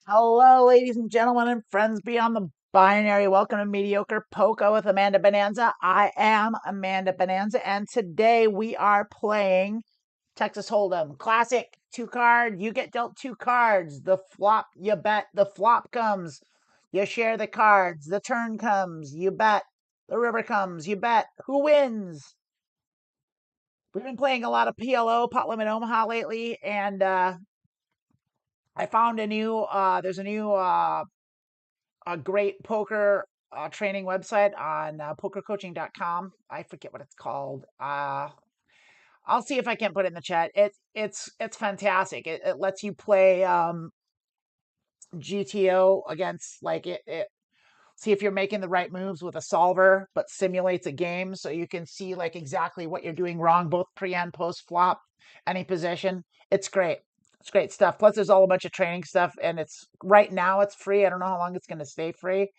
Hello, ladies and gentlemen, and friends beyond the binary. Welcome to Medioker Poker with Amanda Bonanza. I am Amanda Bonanza, and today we are playing Texas Hold'em Classic. Two card. You get dealt two cards. The flop, you bet. The flop comes. You share the cards. The turn comes. You bet. The river comes. You bet. Who wins? We've been playing a lot of PLO, Pot Limit Omaha lately, and I found there's a great poker training website on pokercoaching.com. I forget what it's called. I'll see if I can put it in the chat. It's fantastic. It lets you play GTO against it see if you're making the right moves with a solver, but simulates a game so you can see like exactly what you're doing wrong, both pre and post flop, any position. It's great. It's great stuff. Plus, there's all a bunch of training stuff, and it's right now it's free. I don't know how long it's going to stay free.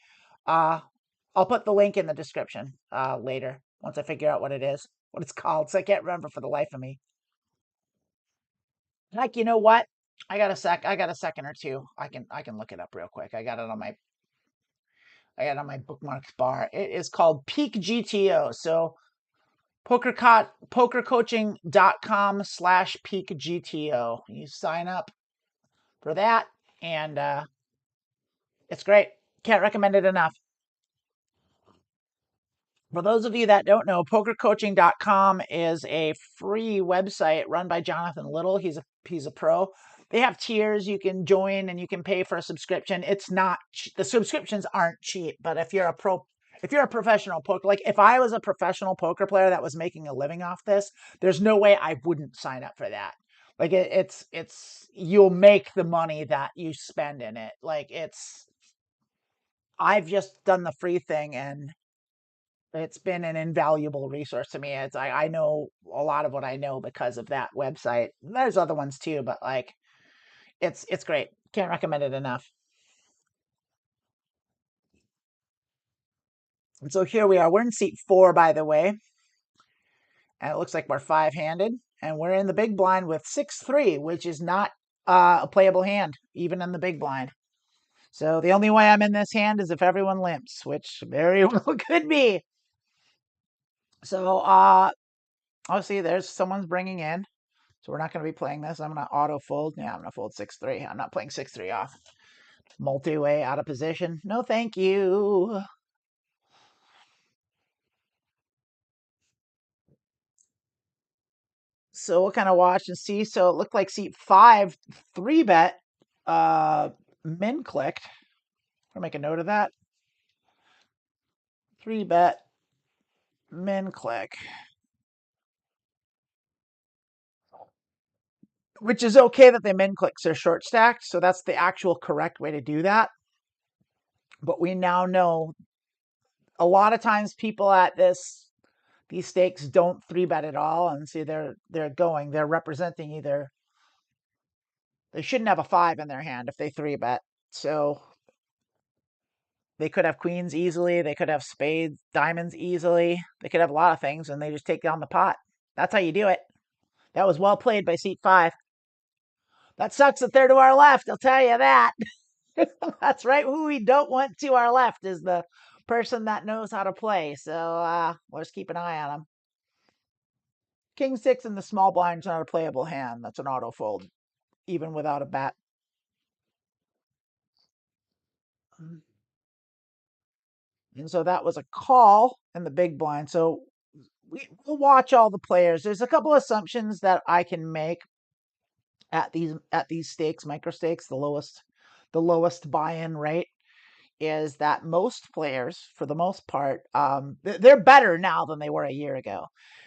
Uh, I'll put the link in the description later once I figure out what it is, what it's called. So I can't remember for the life of me. Like, you know what? I got a second or two. I can look it up real quick. I got it on my bookmarks bar. It is called Peak GTO. So pokercoaching.com/peak GTO. You sign up for that, and it's great. Can't recommend it enough. For those of you that don't know, pokercoaching.com is a free website run by Jonathan Little. He's a pro. They have tiers you can join and you can pay for a subscription. It's not the subscriptions aren't cheap, but if you're a professional poker, like if I was a professional poker player that was making a living off this, there's no way I wouldn't sign up for that. Like it's you'll make the money that you spend in it. I've just done the free thing and it's been an invaluable resource to me. I know a lot of what I know because of that website. There's other ones too, but like it's great. Can't recommend it enough. And so here we are. We're in seat 4, by the way, and it looks like we're 5-handed, and we're in the big blind with 6-3, which is not a playable hand, even in the big blind. So the only way I'm in this hand is if everyone limps, which very well could be. So see, there's someone's bringing in. So we're not going to be playing this. I'm going to auto fold. Yeah, I'm going to fold 6-3. I'm not playing 6-3 off. Multi-way out of position. No, thank you. So we'll kind of watch and see. So it looked like seat 5, 3-bet, min clicked. I'll make a note of that. 3-bet, min click. Which is okay that they min clicks are short stacked. So that's the actual correct way to do that. But we now know a lot of times people at these stakes don't 3-bet at all, and see they're representing either they shouldn't have a 5 in their hand if they 3-bet. So they could have queens easily, they could have spades, diamonds easily, they could have a lot of things, and they just take down the pot. That's how you do it. That was well played by seat 5. That sucks that they're to our left, I'll tell you that. That's right. Who we don't want to our left is the person that knows how to play. So we'll just keep an eye on them. King 6 in the small blind's not a playable hand. That's an auto fold, even without a bet. And so that was a call in the big blind. So we'll watch all the players. There's a couple assumptions that I can make at these stakes, Microstakes. The lowest buy-in rate is that most players, for the most part, they're better now than they were a year ago.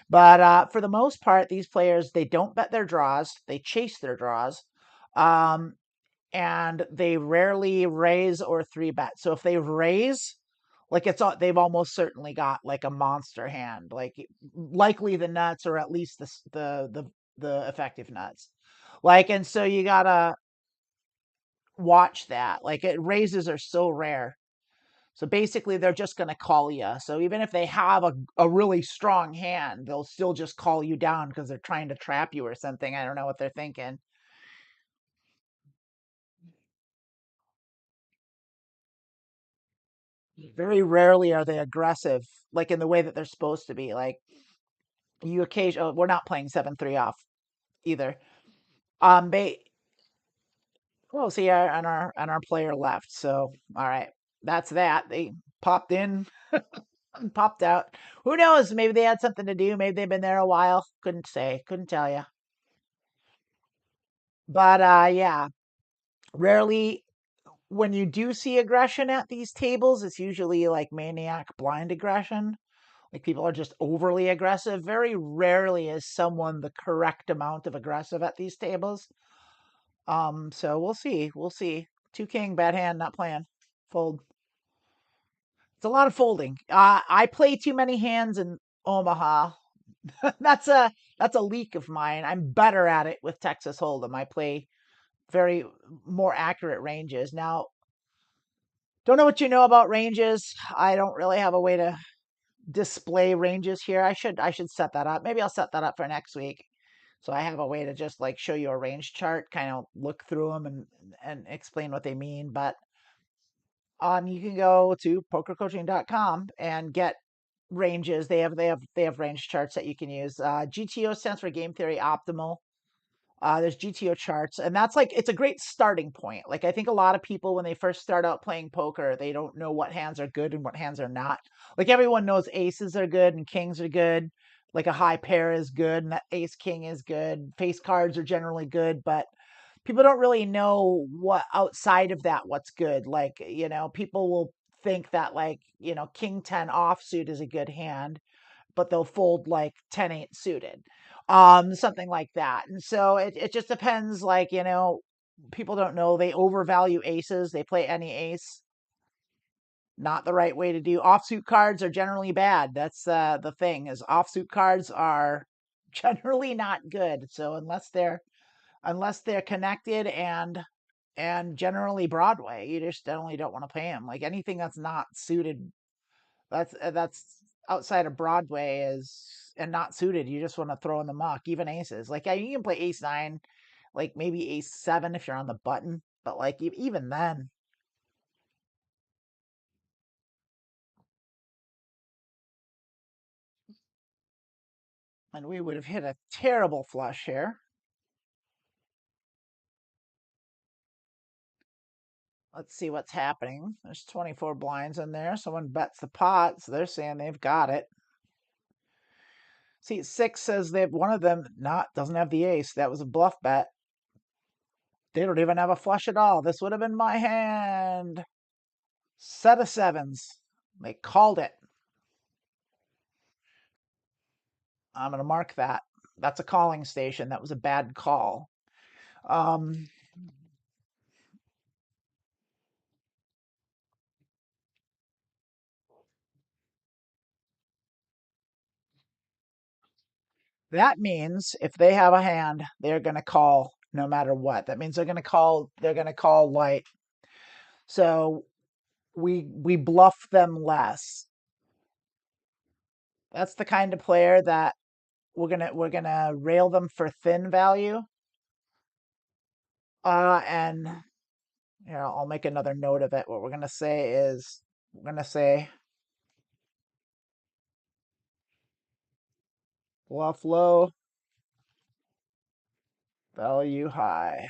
But for the most part, these players, they don't bet their draws. They chase their draws. And they rarely raise or 3-bet. So if they raise, like they've almost certainly got like a monster hand, like likely the nuts or at least the effective nuts. And so you gotta watch that. Like raises are so rare. So basically they're just gonna call you. So even if they have a really strong hand, they'll still just call you down because they're trying to trap you or something. I don't know what they're thinking. Very rarely are they aggressive, like in the way that they're supposed to be. Like you occasionally, we're not playing 7-3 off either. They, well, see, our player left. So, all right, that's that. They popped in, and popped out. Who knows? Maybe they had something to do. Maybe they've been there a while. Couldn't say. Couldn't tell you. But yeah, rarely when you do see aggression at these tables, it's usually like maniac blind aggression. Like people are just overly aggressive. Very rarely is someone the correct amount of aggressive at these tables. So we'll see. We'll see. Two king, bad hand, not playing. Fold. It's a lot of folding. I play too many hands in Omaha. that's a that's a leak of mine. I'm better at it with Texas Hold'em. I play very more accurate ranges. Now, don't know what you know about ranges. I don't really have a way to display ranges here. I should set that up. Maybe I'll set that up for next week. So I have a way to just like show you a range chart, kind of look through them and explain what they mean. But you can go to pokercoaching.com and get ranges. They have range charts that you can use. GTO stands for Game Theory Optimal. There's GTO charts, and that's like it's a great starting point. Like I think a lot of people when they first start out playing poker, they don't know what hands are good and what hands are not. Like everyone knows aces are good and kings are good. Like a high pair is good and that ace king is good. Face cards are generally good, but people don't really know what outside of that what's good. Like, people will think that like, king 10 offsuit is a good hand, but they'll fold like 10-8 suited, something like that. And so it just depends. Like, people don't know, they overvalue aces. They play any ace. Not the right way to do. Offsuit cards are generally bad. That's the thing, is offsuit cards are generally not good. So unless they're connected and generally Broadway, you just generally don't want to pay them. Like anything that's not suited, that's outside of Broadway is and not suited. You just want to throw in the muck. Even aces, like yeah, you can play ace nine, like maybe ace seven if you're on the button, but like even then, and we would have hit a terrible flush here. Let's see what's happening. There's 24 blinds in there. Someone bets the pot, so they're saying they've got it. See, six says they've one of them not doesn't have the ace. That was a bluff bet. They don't even have a flush at all. This would have been my hand. Set of sevens. They called it. I'm going to mark that. That's a calling station. That was a bad call. Um, that means if they have a hand, they're going to call no matter what. That means they're going to call. They're going to call light. So we bluff them less. That's the kind of player that we're gonna rail them for thin value. And I'll make another note of it. What we're gonna say is we're gonna say bluff low, value high.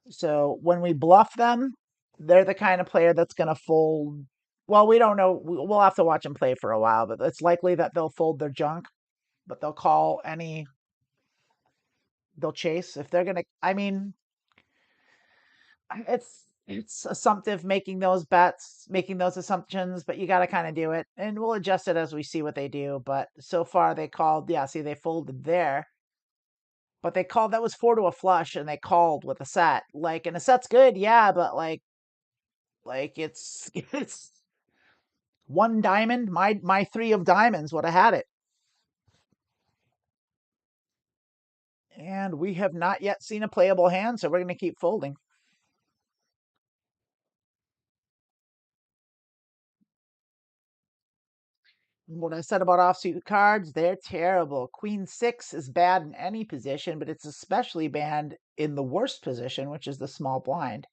So when we bluff them, they're the kind of player that's gonna fold. Well, we don't know. We'll have to watch them play for a while, but it's likely that they'll fold their junk, but they'll call any. They'll chase if they're gonna. I mean, it's assumptive making those bets, making those assumptions, but you got to kind of do it, and we'll adjust it as we see what they do. But so far they called, yeah, see they folded there, but they called, that was four to a flush, and they called with a set. Like, and a set's good, yeah, but like it's it's one diamond. My three of diamonds would have had it, and we have not yet seen a playable hand, so we're going to keep folding. What I said about offsuit cards, they're terrible. Queen six is bad in any position, but it's especially bad in the worst position, which is the small blind.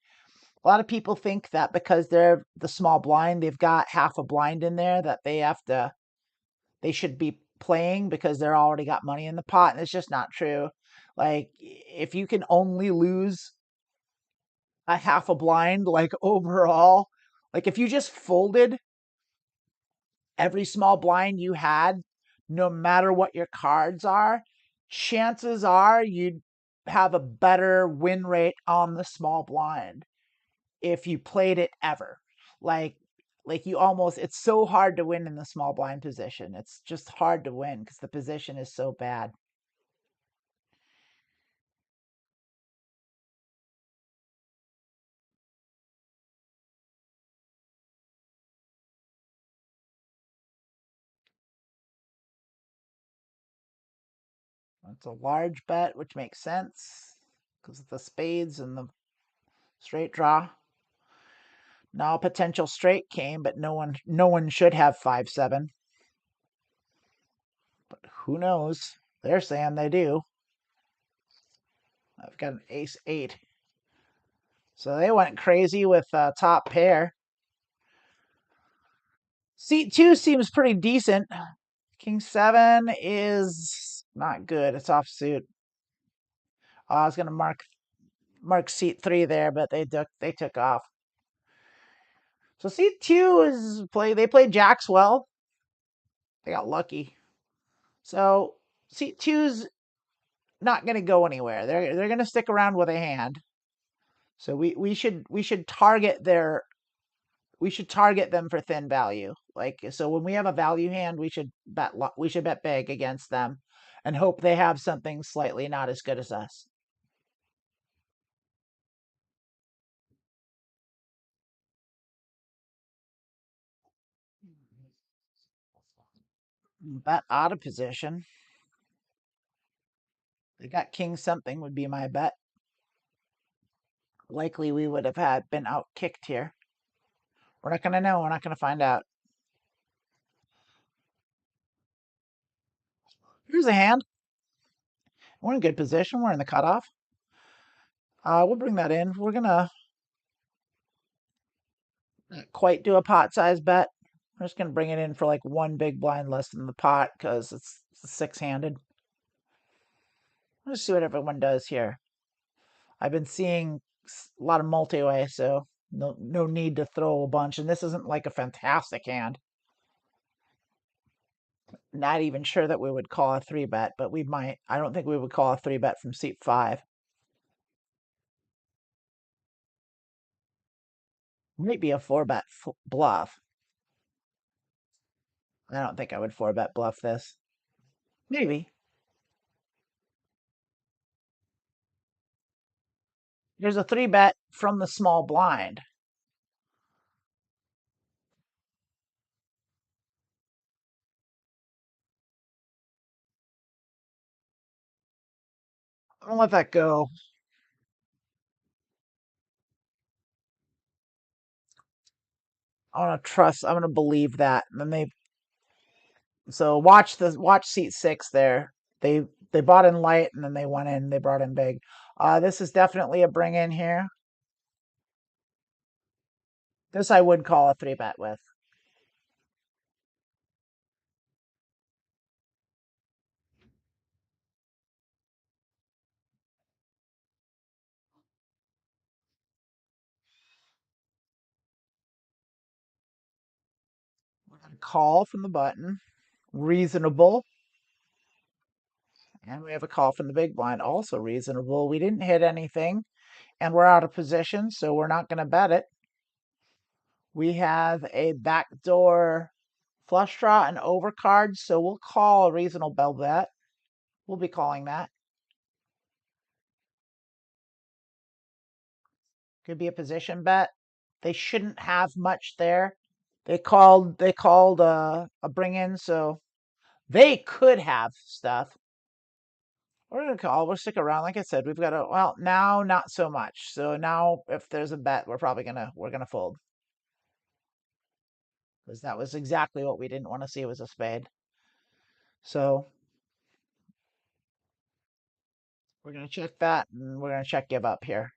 A lot of people think that because they're the small blind, they've got half a blind in there that they should be playing because they're already got money in the pot, and it's just not true. Like if you can only lose a half a blind, like overall, like if you just folded every small blind you had, no matter what your cards are, chances are you'd have a better win rate on the small blind if you played it ever. Like like you almost it's so hard to win in the small blind position. It's just hard to win because the position is so bad. It's a large bet, which makes sense because of the spades and the straight draw. Now a potential straight came, but no one should have 5-7. But who knows? They're saying they do. I've got an ace 8. So they went crazy with top pair. Seat 2 seems pretty decent. King 7 is not good. It's offsuit. I was gonna mark seat 3 there, but they took off. So seat 2 is they played jacks well. They got lucky. So seat two's not gonna go anywhere. They're gonna stick around with a hand. So we should target them for thin value. Like so when we have a value hand, we should bet big against them and hope they have something slightly not as good as us. Bet out of position. They got king something would be my bet. Likely we would have had been out kicked here. We're not gonna know. We're not gonna find out. Here's a hand. We're in a good position. We're in the cutoff. We'll bring that in. We're gonna not quite do a pot size bet. We're just gonna bring it in for like one big blind less than the pot because it's six-handed. Let's see what everyone does here. I've been seeing a lot of multi-way, so no need to throw a bunch. And this isn't like a fantastic hand. Not even sure that we would call a 3-bet, but we might. I don't think we would call a 3-bet from seat 5. Might be a 4-bet bluff. I don't think I would 4-bet bluff this. Maybe. There's a 3-bet from the small blind. I'm gonna let that go. I want to trust. I'm gonna believe that. And then watch seat 6 there. They bought in light and then they went in. They brought in big. This is definitely a bring in here. This I would call a 3-bet with. Call from the button. Reasonable. And we have a call from the big blind. Also reasonable. We didn't hit anything. And we're out of position, so we're not going to bet it. We have a backdoor flush draw and overcard, so we'll call a reasonable bet. We'll be calling that. Could be a position bet. They shouldn't have much there. They called a bring in, so they could have stuff. We're gonna call. We'll stick around. Like I said, we've got a well now, not so much. So now, if there's a bet, we're gonna fold because that was exactly what we didn't want to see was a spade. So we're gonna check that, and we're gonna check give up here.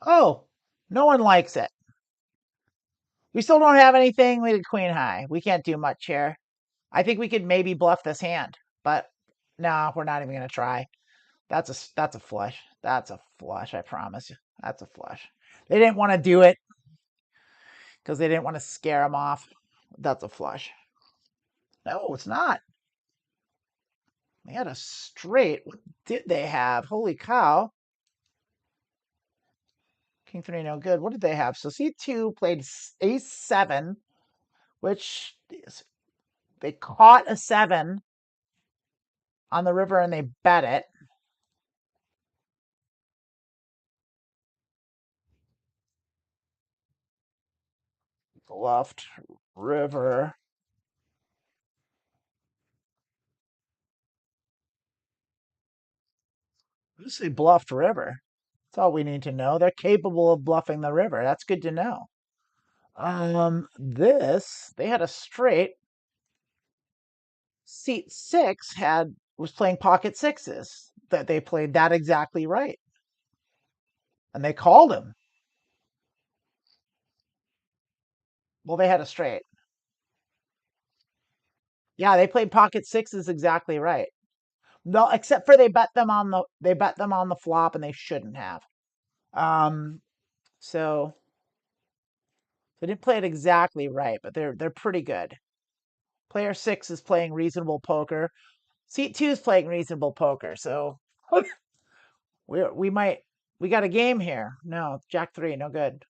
Oh, No one likes it. We still don't have anything. We did queen high. We can't do much here. I think we could maybe bluff this hand, but no, we're not even gonna try. That's a flush. That's a flush. I promise you. That's a flush. They didn't want to do it because they didn't want to scare him off. That's a flush. No, it's not. They had a straight. What did they have? Holy cow. King 3, no good. What did they have? So C2 played ace 7, which is, they caught a 7 on the river and they bet it. Bluffed river. Let's say bluffed river. That's all we need to know. They're capable of bluffing the river. That's good to know. This, they had a straight. Seat 6 was playing pocket sixes. That they played that exactly right. And they called him. Well, they had a straight. Yeah, they played pocket sixes exactly right. No, except for they bet them on the flop and they shouldn't have. Um, so they didn't play it exactly right, but they're pretty good. Player 6 is playing reasonable poker. Seat 2 is playing reasonable poker. So we got a game here. No, Jack 3, no good.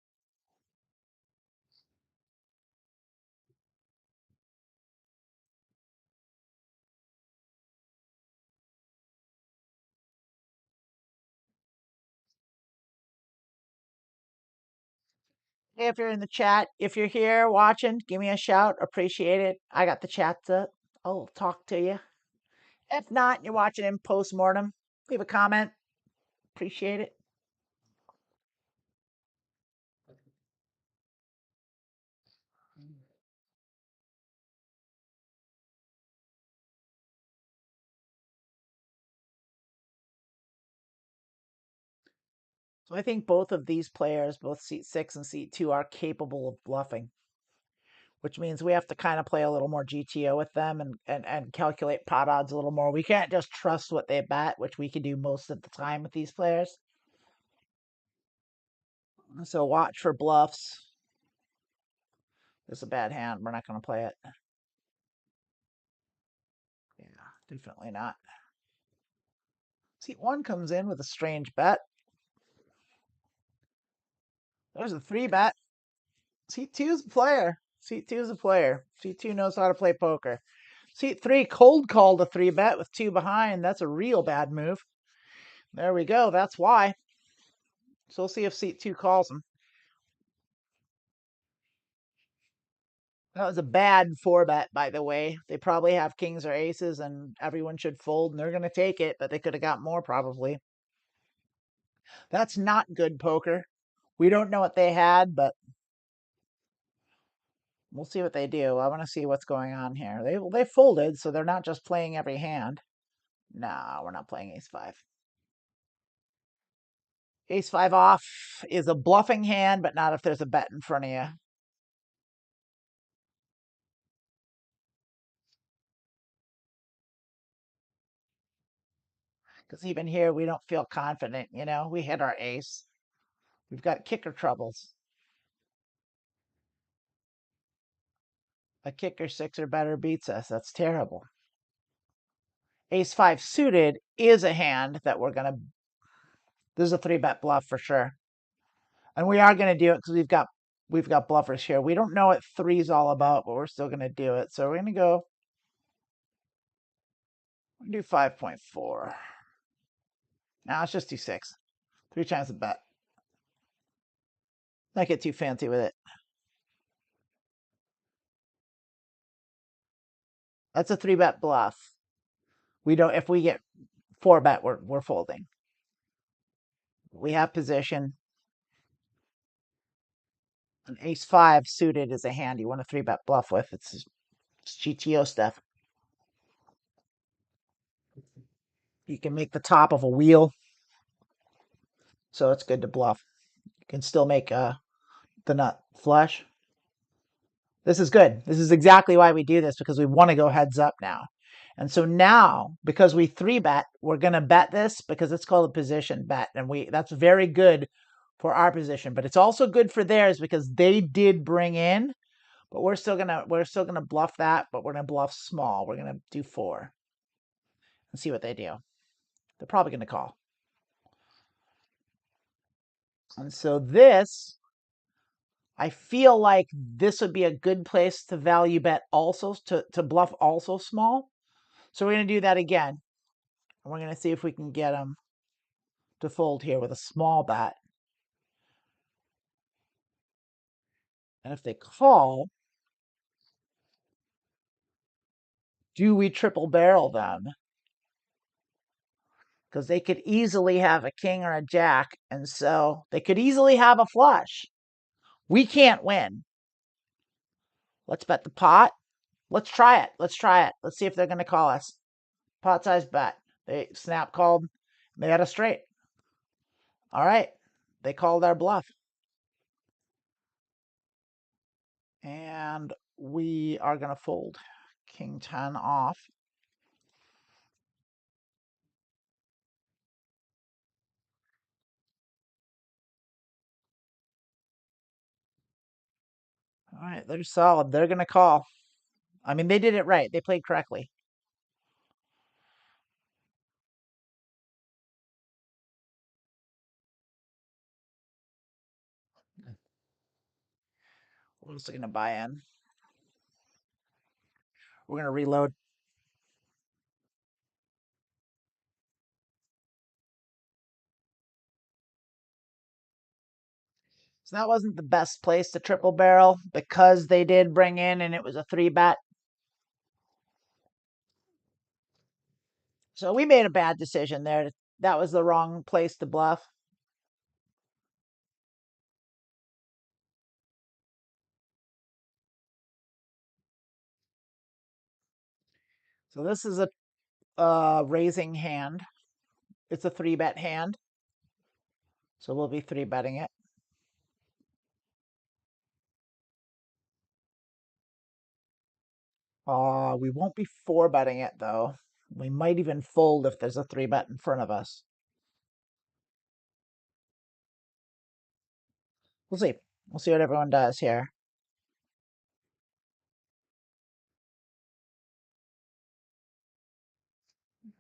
Hey, if you're in the chat, if you're here watching, give me a shout. Appreciate it. I got the chats up. I'll talk to you. If not, you're watching in post-mortem, leave a comment. Appreciate it. So I think both of these players, both seat 6 and seat 2, are capable of bluffing, which means we have to kind of play a little more GTO with them and calculate pot odds a little more. We can't just trust what they bet, which we can do most of the time with these players. So watch for bluffs. It's a bad hand. We're not going to play it. Yeah, definitely not. Seat 1 comes in with a strange bet. There's a 3-bet. Seat 2 is a player. Seat 2 is a player. Seat 2 knows how to play poker. Seat 3 cold called a 3-bet with 2 behind. That's a real bad move. There we go. That's why. So we'll see if seat 2 calls him. That was a bad 4-bet, by the way. They probably have kings or aces, and everyone should fold, and they're going to take it, but they could have got more probably. That's not good poker. We don't know what they had, but we'll see what they do. I want to see what's going on here. They folded, so they're not just playing every hand. No, we're not playing ace-5. Ace-5 off is a bluffing hand, but not if there's a bet in front of you. Because even here, we don't feel confident, you know? We hit our ace. We've got kicker troubles. A kicker 6 or better beats us. That's terrible. Ace-5 suited is a hand that we're going to... This is a 3-bet bluff for sure. And we are going to do it because we've got bluffers here. We don't know what 3 is all about, but we're still going to do it. So we're going to go... do 5.4. Now let's just do 6. 3 times the bet. Not get too fancy with it. That's a 3-bet bluff. We don't... If we get 4-bet, we're folding. We have position. An ace-5 suited is a hand you want a 3-bet bluff with. It's GTO stuff. You can make the top of a wheel, so it's good to bluff. can still make the nut flush. This is good. This is exactly why we do this, because we want to go heads up now. And so now, because we 3-bet, we're going to bet this because it's called a position bet. And that's very good for our position, but it's also good for theirs because they did bring in, but we're still gonna bluff that, but we're gonna bluff small. We're gonna do 4 and see what they do. They're probably gonna call. And so this, I feel like this would be a good place to value bet also, to bluff also small. So we're going to do that again. And we're going to see if we can get them to fold here with a small bet. And if they call, do we triple barrel them? Because they could easily have a king or a jack, and so they could easily have a flush. We can't win. Let's bet the pot. Let's try it. Let's try it. Let's see if they're going to call us. Pot size bet. They snap called. They had a straight. All right. They called our bluff. And we are going to fold. King 10 off. All right, they're solid. They're going to call. I mean, they did it right. They played correctly. What else are going to buy in? We're going to reload. So that wasn't the best place to triple barrel because they did bring in and it was a 3-bet. So we made a bad decision there. That was the wrong place to bluff. So this is a raising hand. It's a 3-bet hand. So we'll be 3-betting it. We won't be 4-betting it though. We might even fold if there's a 3-bet in front of us. We'll see. We'll see what everyone does here.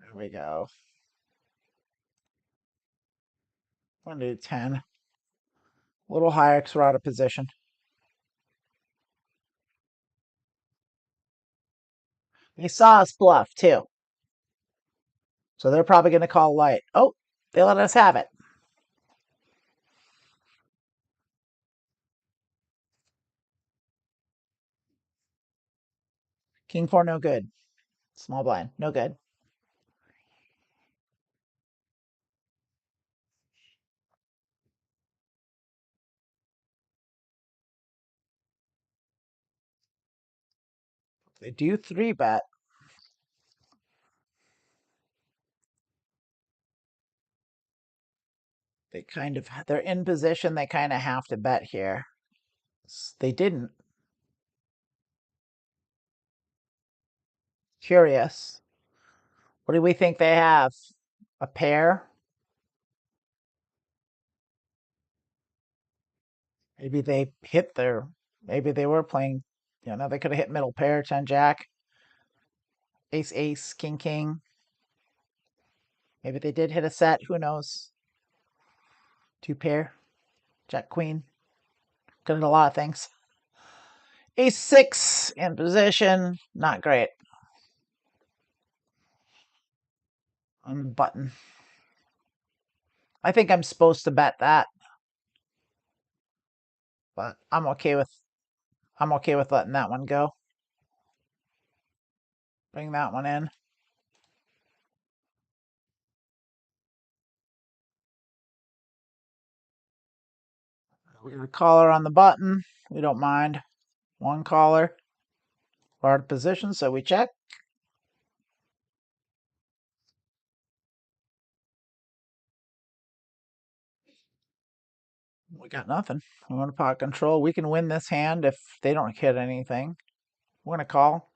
There we go. I'm going to do 10. A little higher because we're out of position. They saw us bluff too. So they're probably going to call light. Oh, they let us have it. King 4, no good. Small blind, no good. They do 3-bet. They're in position. They kind of have to bet here. They didn't. Curious. What do we think they have? A pair? Maybe they hit maybe they were playing, they could have hit middle pair, 10 jack, ace ace, king king. Maybe they did hit a set. Who knows? 2 pair, jack queen. Could have done a lot of things. Ace 6 in position. Not great. On the button. I think I'm supposed to bet that. But I'm okay with letting that one go. Bring that one in. We got a caller on the button. We don't mind. One caller. We're out of position, so we check. We got nothing. We want to pot control. We can win this hand if they don't hit anything. We're gonna call.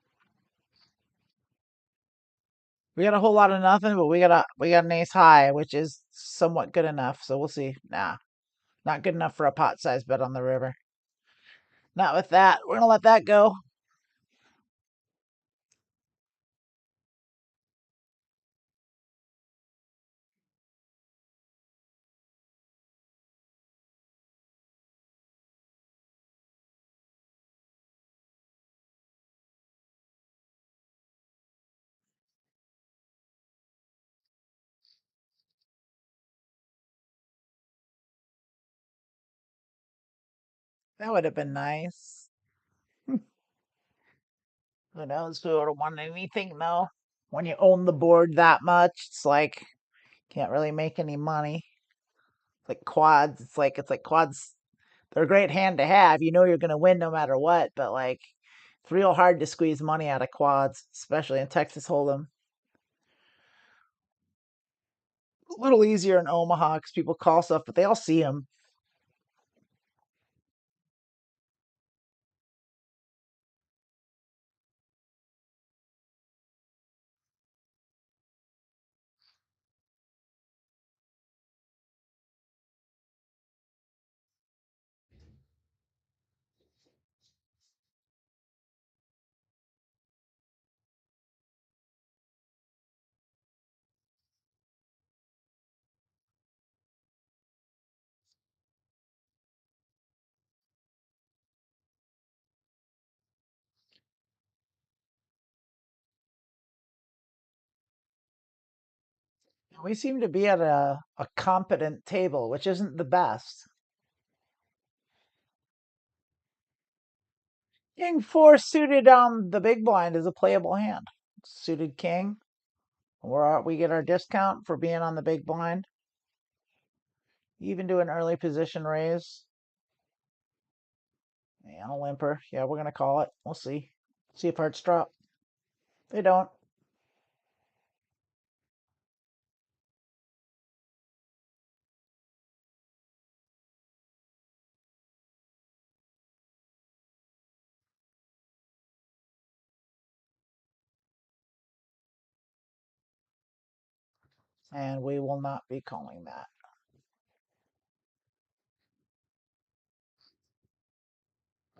We got a whole lot of nothing, but we got an ace high, which is somewhat good enough. So we'll see. Nah, not good enough for a pot size bet on the river. Not with that. We're gonna let that go. That would have been nice. Who knows who would have won anything though? When you own the board that much, it's like can't really make any money. It's like quads. It's like quads. They're a great hand to have. You know you're gonna win no matter what, but like it's real hard to squeeze money out of quads, especially in Texas Hold'em. A little easier in Omaha because people call stuff, but they all see them. We seem to be at a competent table, which isn't the best. King four suited on the big blind is a playable hand. Suited king. We get our discount for being on the big blind. Even do an early position raise. And a limper. Yeah, we're gonna call it. We'll see. See if hearts drop. They don't. And we will not be calling that.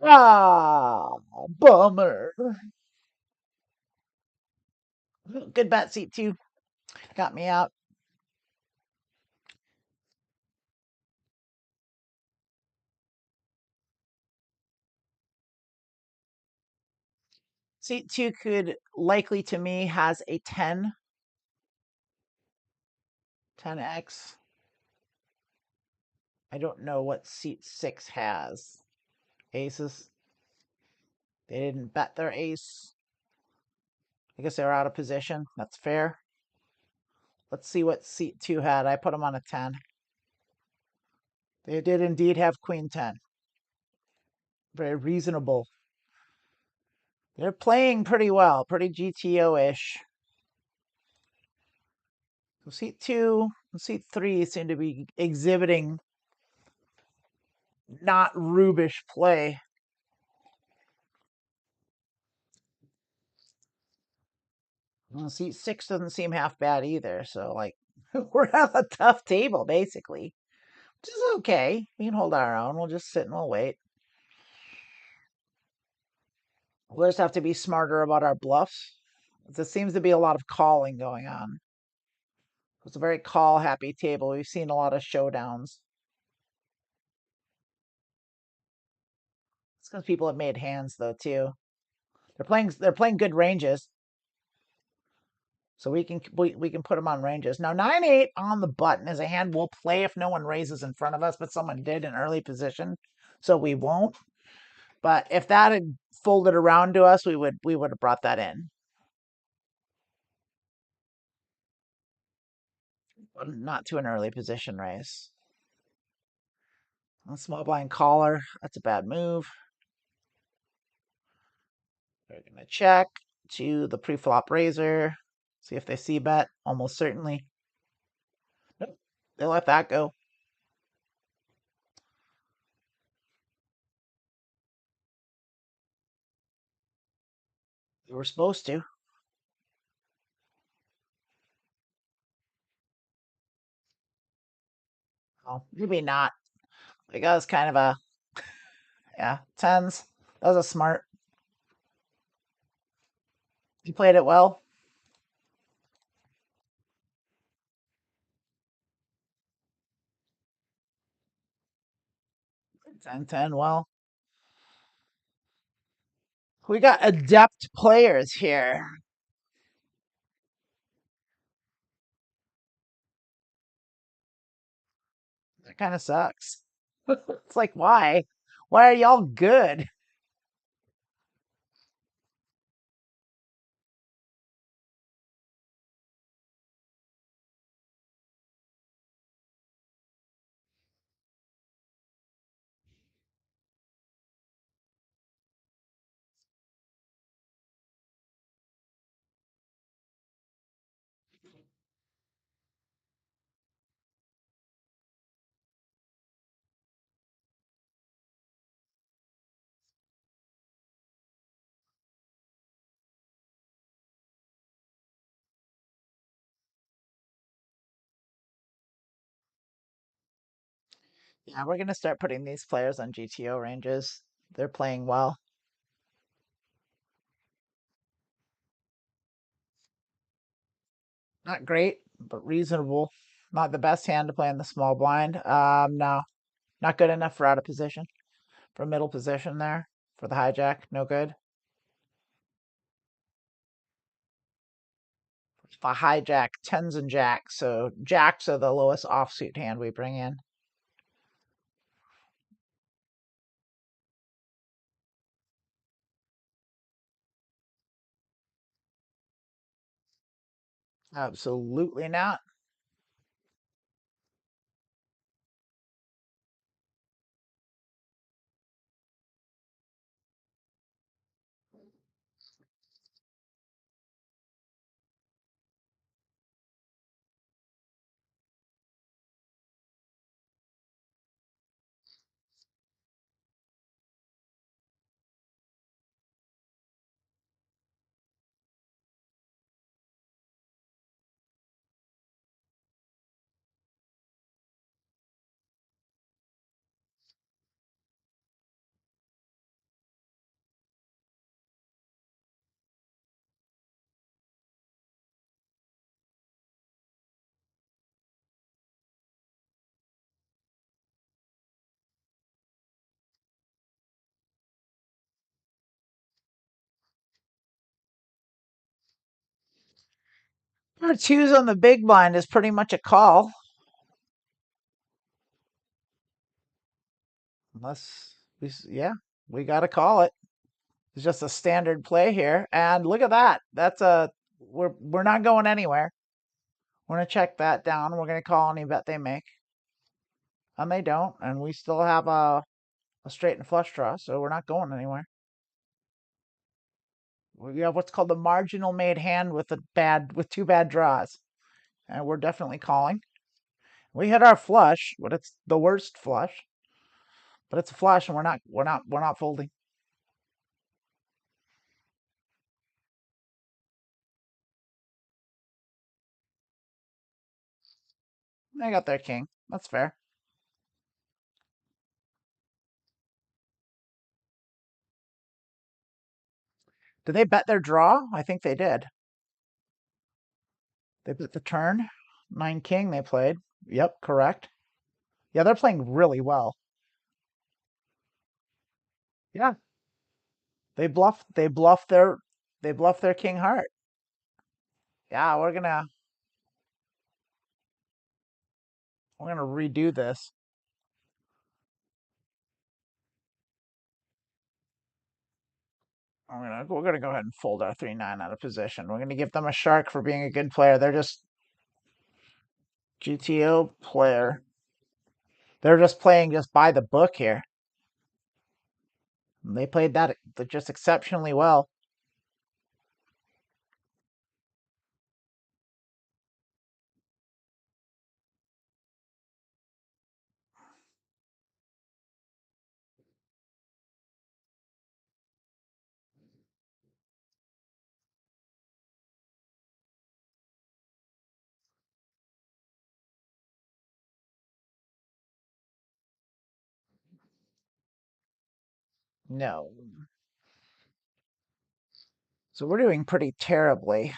Ah, bummer. Good bet, seat two. Got me out. Seat two could likely to me has a 10. 10x. I don't know what seat six has. Aces. They didn't bet their ace. I guess they were out of position. That's fair. Let's see what seat two had. I put them on a 10. They did indeed have queen 10. Very reasonable. They're playing pretty well, pretty GTO-ish. So seat two and seat three seem to be exhibiting not rubish play. Well, seat six doesn't seem half bad either. So like we're at a tough table basically, which is okay. We can hold our own. We'll just sit and we'll wait. We'll just have to be smarter about our bluffs. There seems to be a lot of calling going on. It's a very call happy table. We've seen a lot of showdowns. It's because people have made hands though too. They're playing good ranges. So we can put them on ranges. Now 9-8 on the button is a hand we'll play if no one raises in front of us, but someone did in early position. So we won't. But if that had folded around to us, we would have brought that in. But not to an early position raise. A small blind caller, that's a bad move. We're gonna check to the pre-flop raiser. See if they see bet. Almost certainly. Nope. They let that go. We were supposed to. Well, maybe not. Like that was kind of a yeah, tens. That was a smart. You played it well. 10-10. Well, we got adept players here. That kind of sucks. It's like, why? Why are y'all good? Yeah, we're gonna start putting these players on GTO ranges. They're playing well. Not great, but reasonable. Not the best hand to play in the small blind. No, not good enough for out of position. For middle position there for the hijack, no good. For hijack, tens and jacks. So jacks are the lowest offsuit hand we bring in. Absolutely not. Our twos on the big blind is pretty much a call. Unless yeah, we got to call it. It's just a standard play here. And look at that. That's a we're not going anywhere. We're gonna check that down. We're gonna call any bet they make. And they don't. And we still have a straight and flush draw, so we're not going anywhere. We have what's called the marginal made hand with two bad draws. And we're definitely calling. We hit our flush, but it's the worst flush. But it's a flush and we're not folding. They got their king. That's fair. Did they bet their draw? I think they did. They bet the turn. Nine king they played. Yep, correct. Yeah, they're playing really well. Yeah. They bluff their king heart. Yeah, we're gonna redo this. We're gonna go ahead and fold our 3-9 out of position. We're gonna give them a shark for being a good player. They're just GTO player. They're just playing just by the book here. And they played that just exceptionally well. No. So we're doing pretty terribly.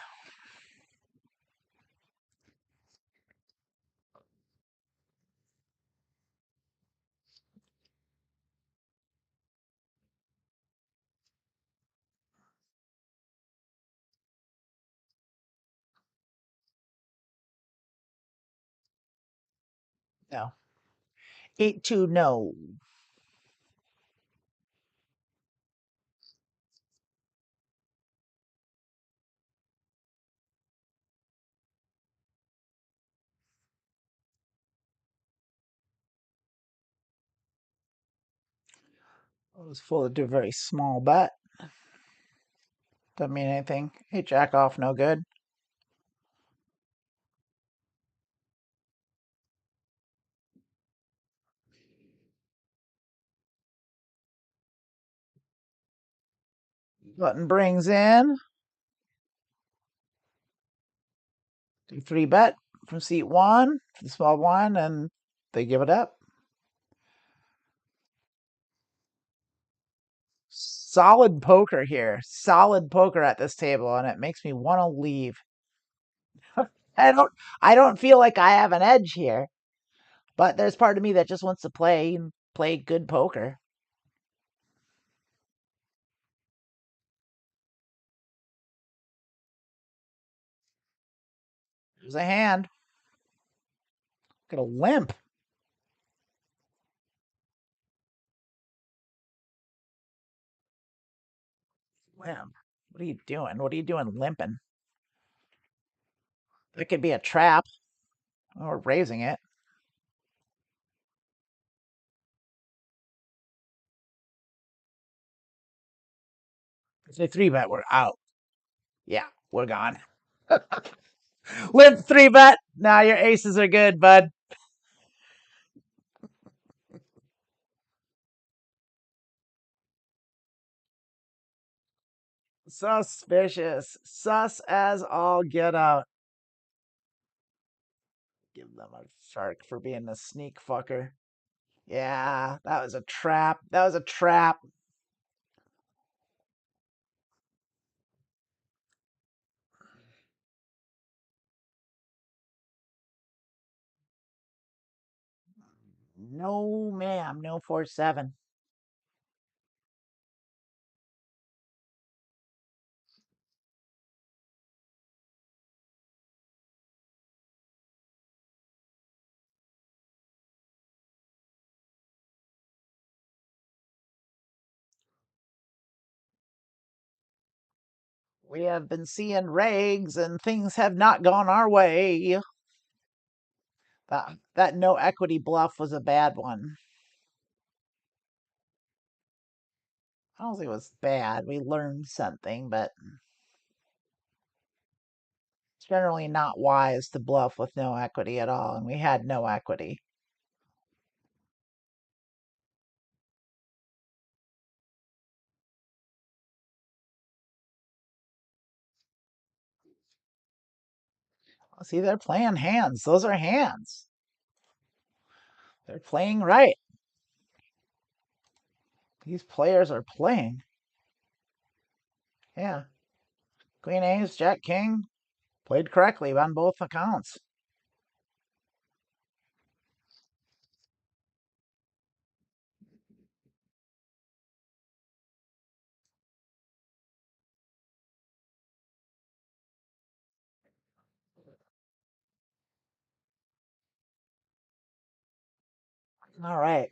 No. 8-2, no. I was full to do a very small bet. Doesn't mean anything. Hey, jack off, no good. Button brings in do 3-bet from seat 1 for the small one, and they give it up. Solid poker here. Solid poker at this table, and it makes me want to leave. I don't I don't feel like I have an edge here, but there's part of me that just wants to play good poker. There's a hand. Got a limp. Limp. What are you doing? What are you doing limping? It could be a trap or raising it. If they 3-bet, we're out. Yeah, we're gone. Limp 3-bet. Now your aces are good, bud. Suspicious. Sus as all get out. Give them a shark for being a sneak fucker. Yeah, that was a trap. That was a trap. No, ma'am. No 4-7. We have been seeing regs and things have not gone our way. That no equity bluff was a bad one. I don't think it was bad. We learned something, but it's generally not wise to bluff with no equity at all, and we had no equity. See, they're playing hands. Those are hands. They're playing right. These players are playing. Yeah. Queen Ace, Jack King, played correctly on both accounts. All right.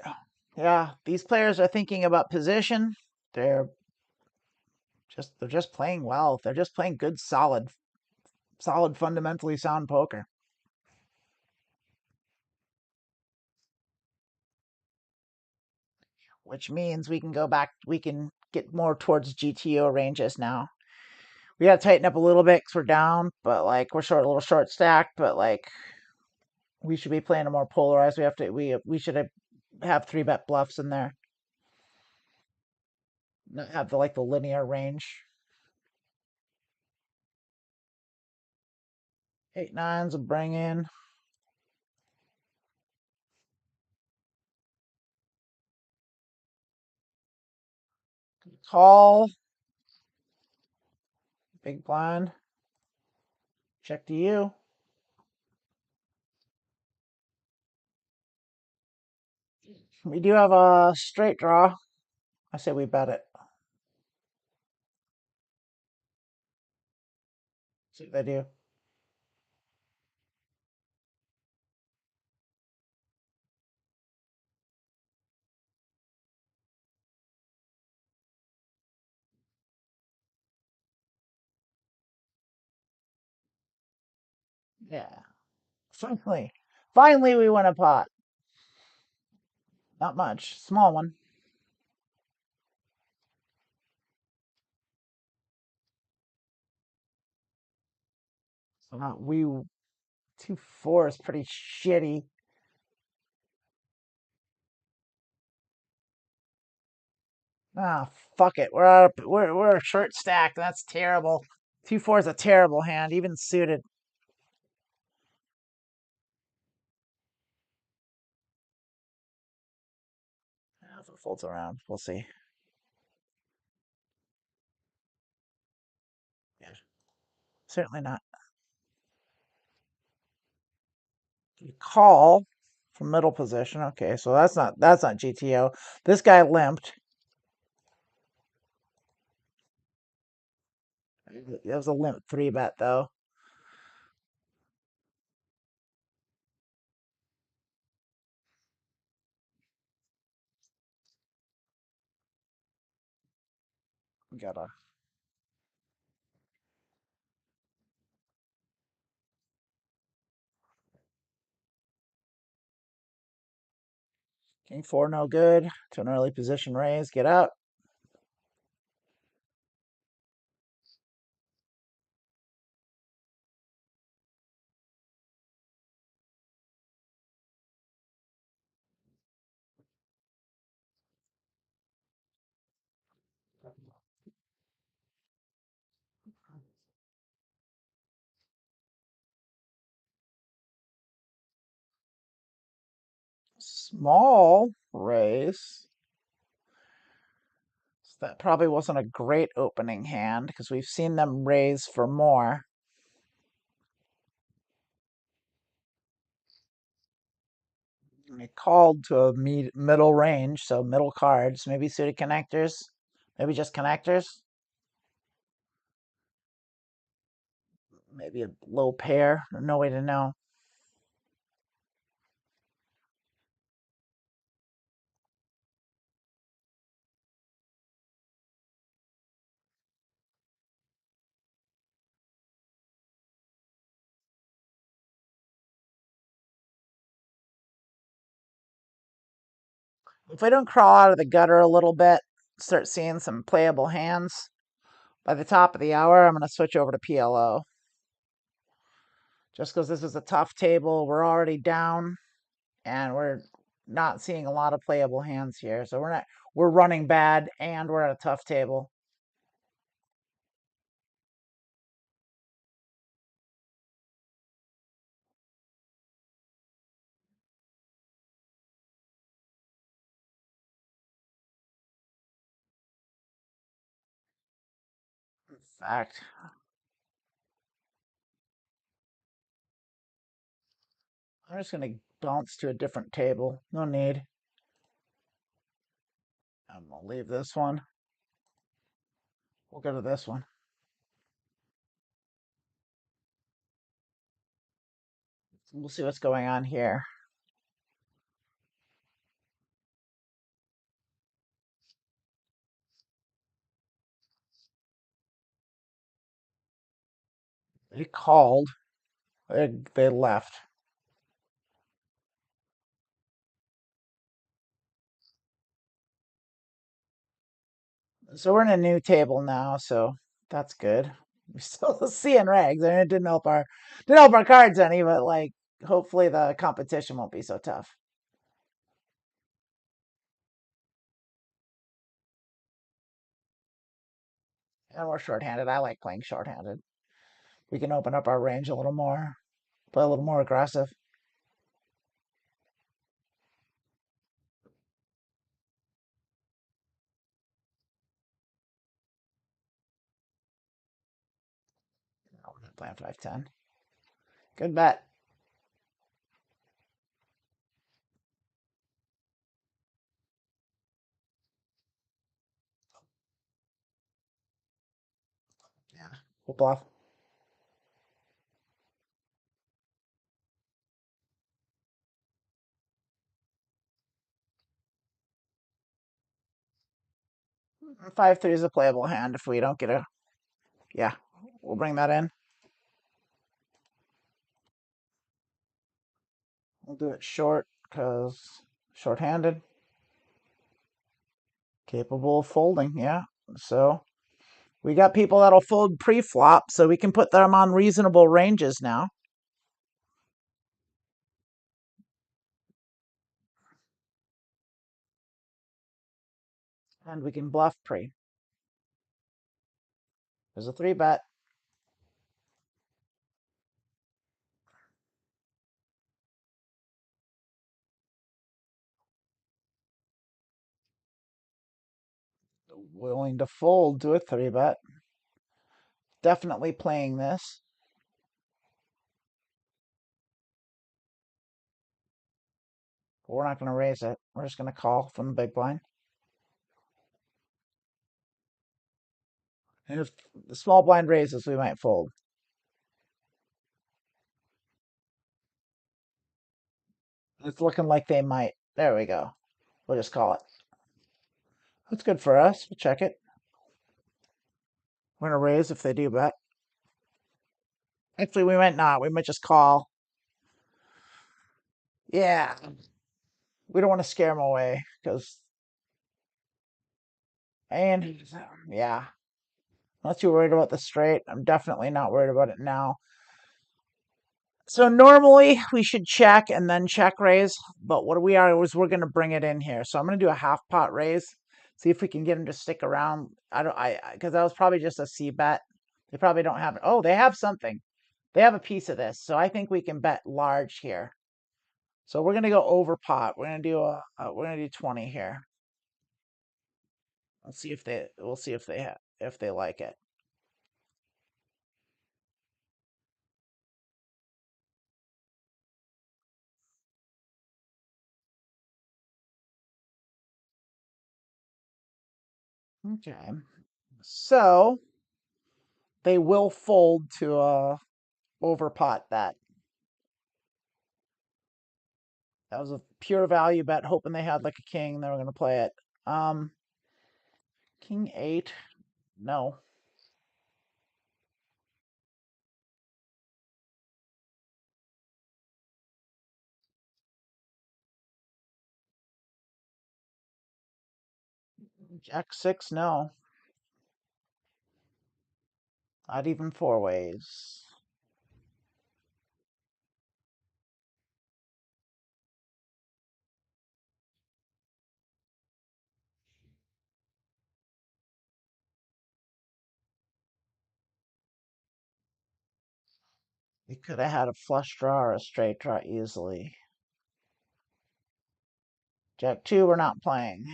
Yeah, these players are thinking about position. They're they're just playing well. They're just playing good, solid, fundamentally sound poker. Which means we can go back. We can get more towards GTO ranges now. We got to tighten up a little bit because we're down, but like we're a little short stacked. But like we should be playing a more polarized. We should have 3-bet bluffs in there. Not have the linear range. 8-9s will bring in. Call. Big blind. Check to you. We do have a straight draw. I say we bet it. See what they do. Yeah. Finally. Finally we win a pot. Not much. Small one. We 2-4 is pretty shitty. Ah, fuck it. We're short stacked. That's terrible. 2-4 is a terrible hand, even suited. If it folds around, we'll see. Yeah, certainly not. You call from middle position. Okay, so that's not GTO. This guy limped. It was a limp 3-bet though. We got a king 4, no good. To an early position raise. Get out. Small raise. So that probably wasn't a great opening hand because we've seen them raise for more. I called to a middle range, so middle cards, maybe suited connectors, maybe just connectors, maybe a low pair. No way to know. If I don't crawl out of the gutter a little bit, start seeing some playable hands, by the top of the hour, I'm going to switch over to PLO. Just because this is a tough table, we're already down, and we're not seeing a lot of playable hands here. So we're running bad, and we're at a tough table. In fact, I'm just going to bounce to a different table. No need. I'm going to leave this one. We'll go to this one. We'll see what's going on here. They called. They left. So we're in a new table now, so that's good. We're still seeing rags. I mean, it didn't help our cards any, but like hopefully the competition won't be so tough. And we're shorthanded. I like playing shorthanded. We can open up our range a little more, play a little more aggressive. Playing 5-10. Good bet. Yeah. We'll bluff. Mm, 5-3 is a playable hand if we don't get a. Yeah, we'll bring that in. We'll do it short because short-handed. Capable of folding, yeah. So we got people that'll fold pre-flop, so we can put them on reasonable ranges now. And we can bluff pre. There's a 3-bet. Willing to fold to a 3-bet. Definitely playing this. But we're not going to raise it. We're just going to call from the big blind. And if the small blind raises, we might fold. It's looking like they might. There we go. We'll just call it. That's good for us. We'll check it. We're going to raise if they do bet. Actually, we might not. We might just call. Yeah. We don't want to scare them away because. And yeah. Unless you're worried about the straight, I'm definitely not worried about it now. So normally we should check and then check raise, but what we are is we're going to bring it in here. So I'm going to do a half pot raise, see if we can get him to stick around. Because that was probably just a C bet. They probably don't have it. Oh, they have something. They have a piece of this, so I think we can bet large here. So we're going to go over pot. We're going to do we're going to do 20 here. We'll see if they like it. Okay. So they will fold to a over pot bet. That was a pure value bet, hoping they had like a king. They were going to play it. King 8. No. Jack 6. No. Not even four ways. We could have had a flush draw or a straight draw easily. Jack 2, we're not playing.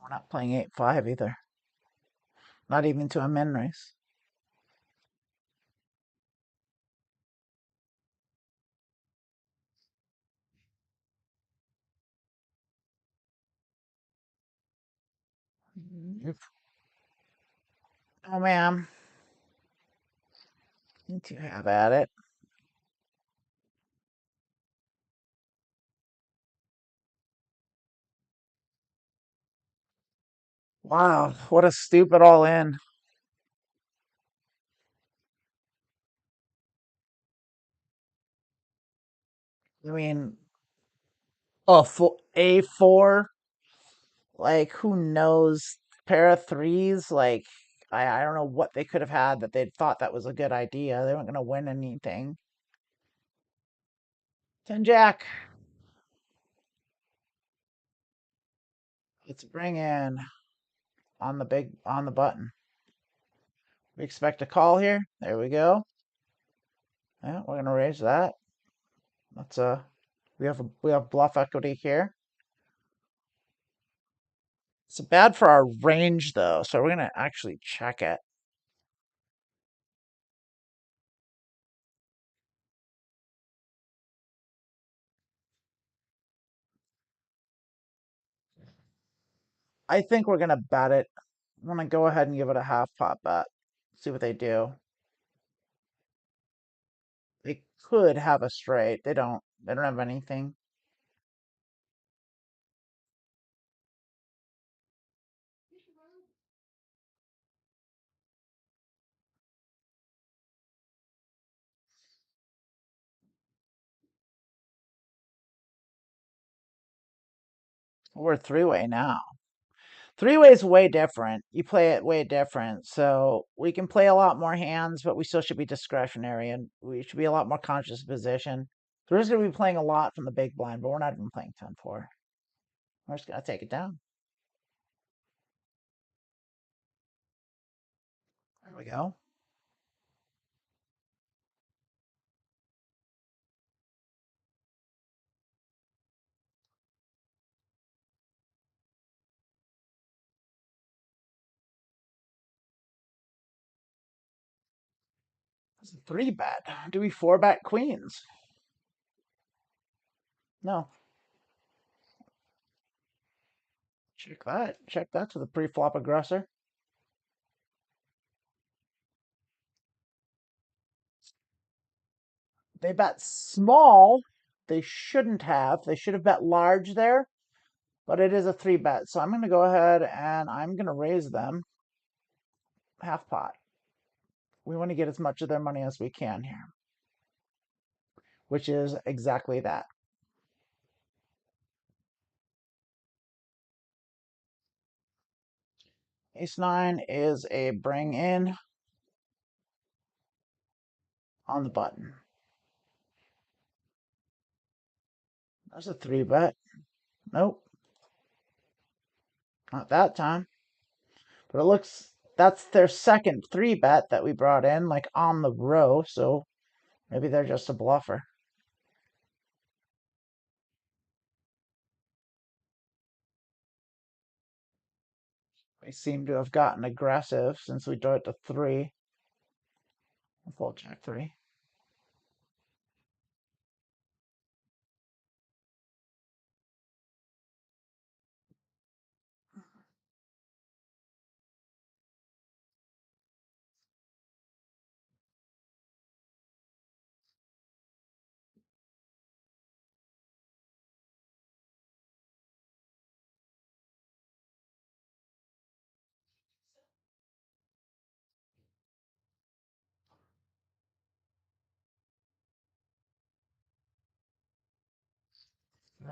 We're not playing 8-5 either. Not even to a min race. Oh, man. Need to have at it. Wow, what a stupid all in. I mean, A4, like who knows? Pair of threes, like I don't know what they could have had that they thought that was a good idea. They weren't going to win anything. 10 Jack. Let's bring in on the button. We expect a call here. There we go. Yeah, we're gonna raise that. That's we have bluff equity here. It's bad for our range though, so we're gonna actually check it. I think we're gonna bet it. I'm gonna go ahead and give it a half pot bet. See what they do. They could have a straight. They don't. They don't have anything. We're three-way now. Three-way is way different. You play it way different. So we can play a lot more hands, but we still should be discretionary and we should be a lot more conscious of position. So we're just going to be playing a lot from the big blind, but we're not even playing 10-4. We're just going to take it down. There we go. That's a 3-bet. Do we 4-bet queens? No. Check that. Check that to the pre-flop aggressor. They bet small. They shouldn't have. They should have bet large there, but it is a 3-bet. So I'm going to go ahead and I'm going to raise them half pot. We want to get as much of their money as we can here, which is exactly that. Ace-9 is a bring in on the button. There's a 3-bet. Nope, not that time. But it looks that's their second 3-bet that we brought in, like on the row. So maybe they're just a bluffer. They seem to have gotten aggressive since we drew it to 3. I'll fold Jack 3.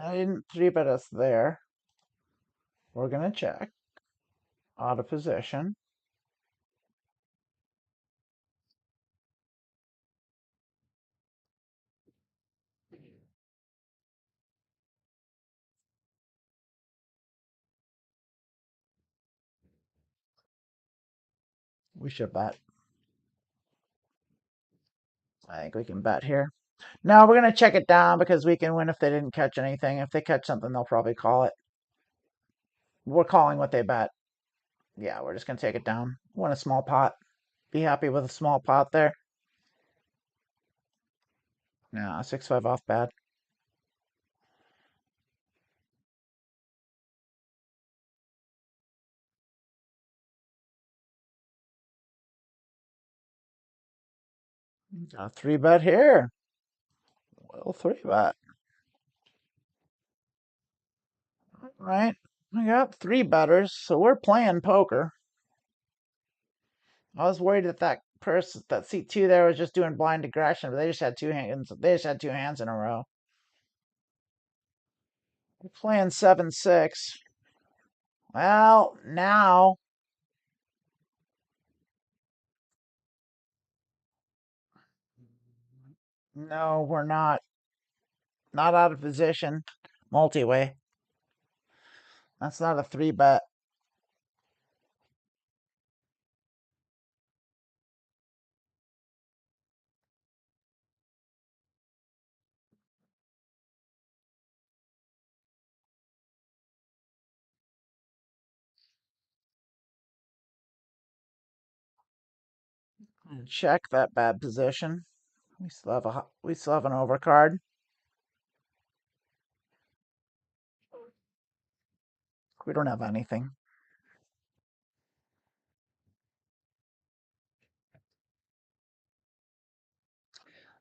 I didn't 3-bet us there. We're gonna check. Out of position. We should bet. I think we can bet here. No, we're going to check it down because we can win if they didn't catch anything. If they catch something, they'll probably call it. We're calling what they bet. Yeah, we're just going to take it down. Win a small pot. Be happy with a small pot there. No, 6-5 off bad. Got a 3-bet here. Well, 3-bet. All right. We got 3-betters, so we're playing poker. I was worried that person, that seat 2 there was just doing blind aggression, but they just had 2 hands. They just had 2 hands in a row. We're playing 7-6. Well, now no, we're not. Not out of position. Multi-way. That's not a 3-bet. Check that bad position. We still have an overcard. We don't have anything.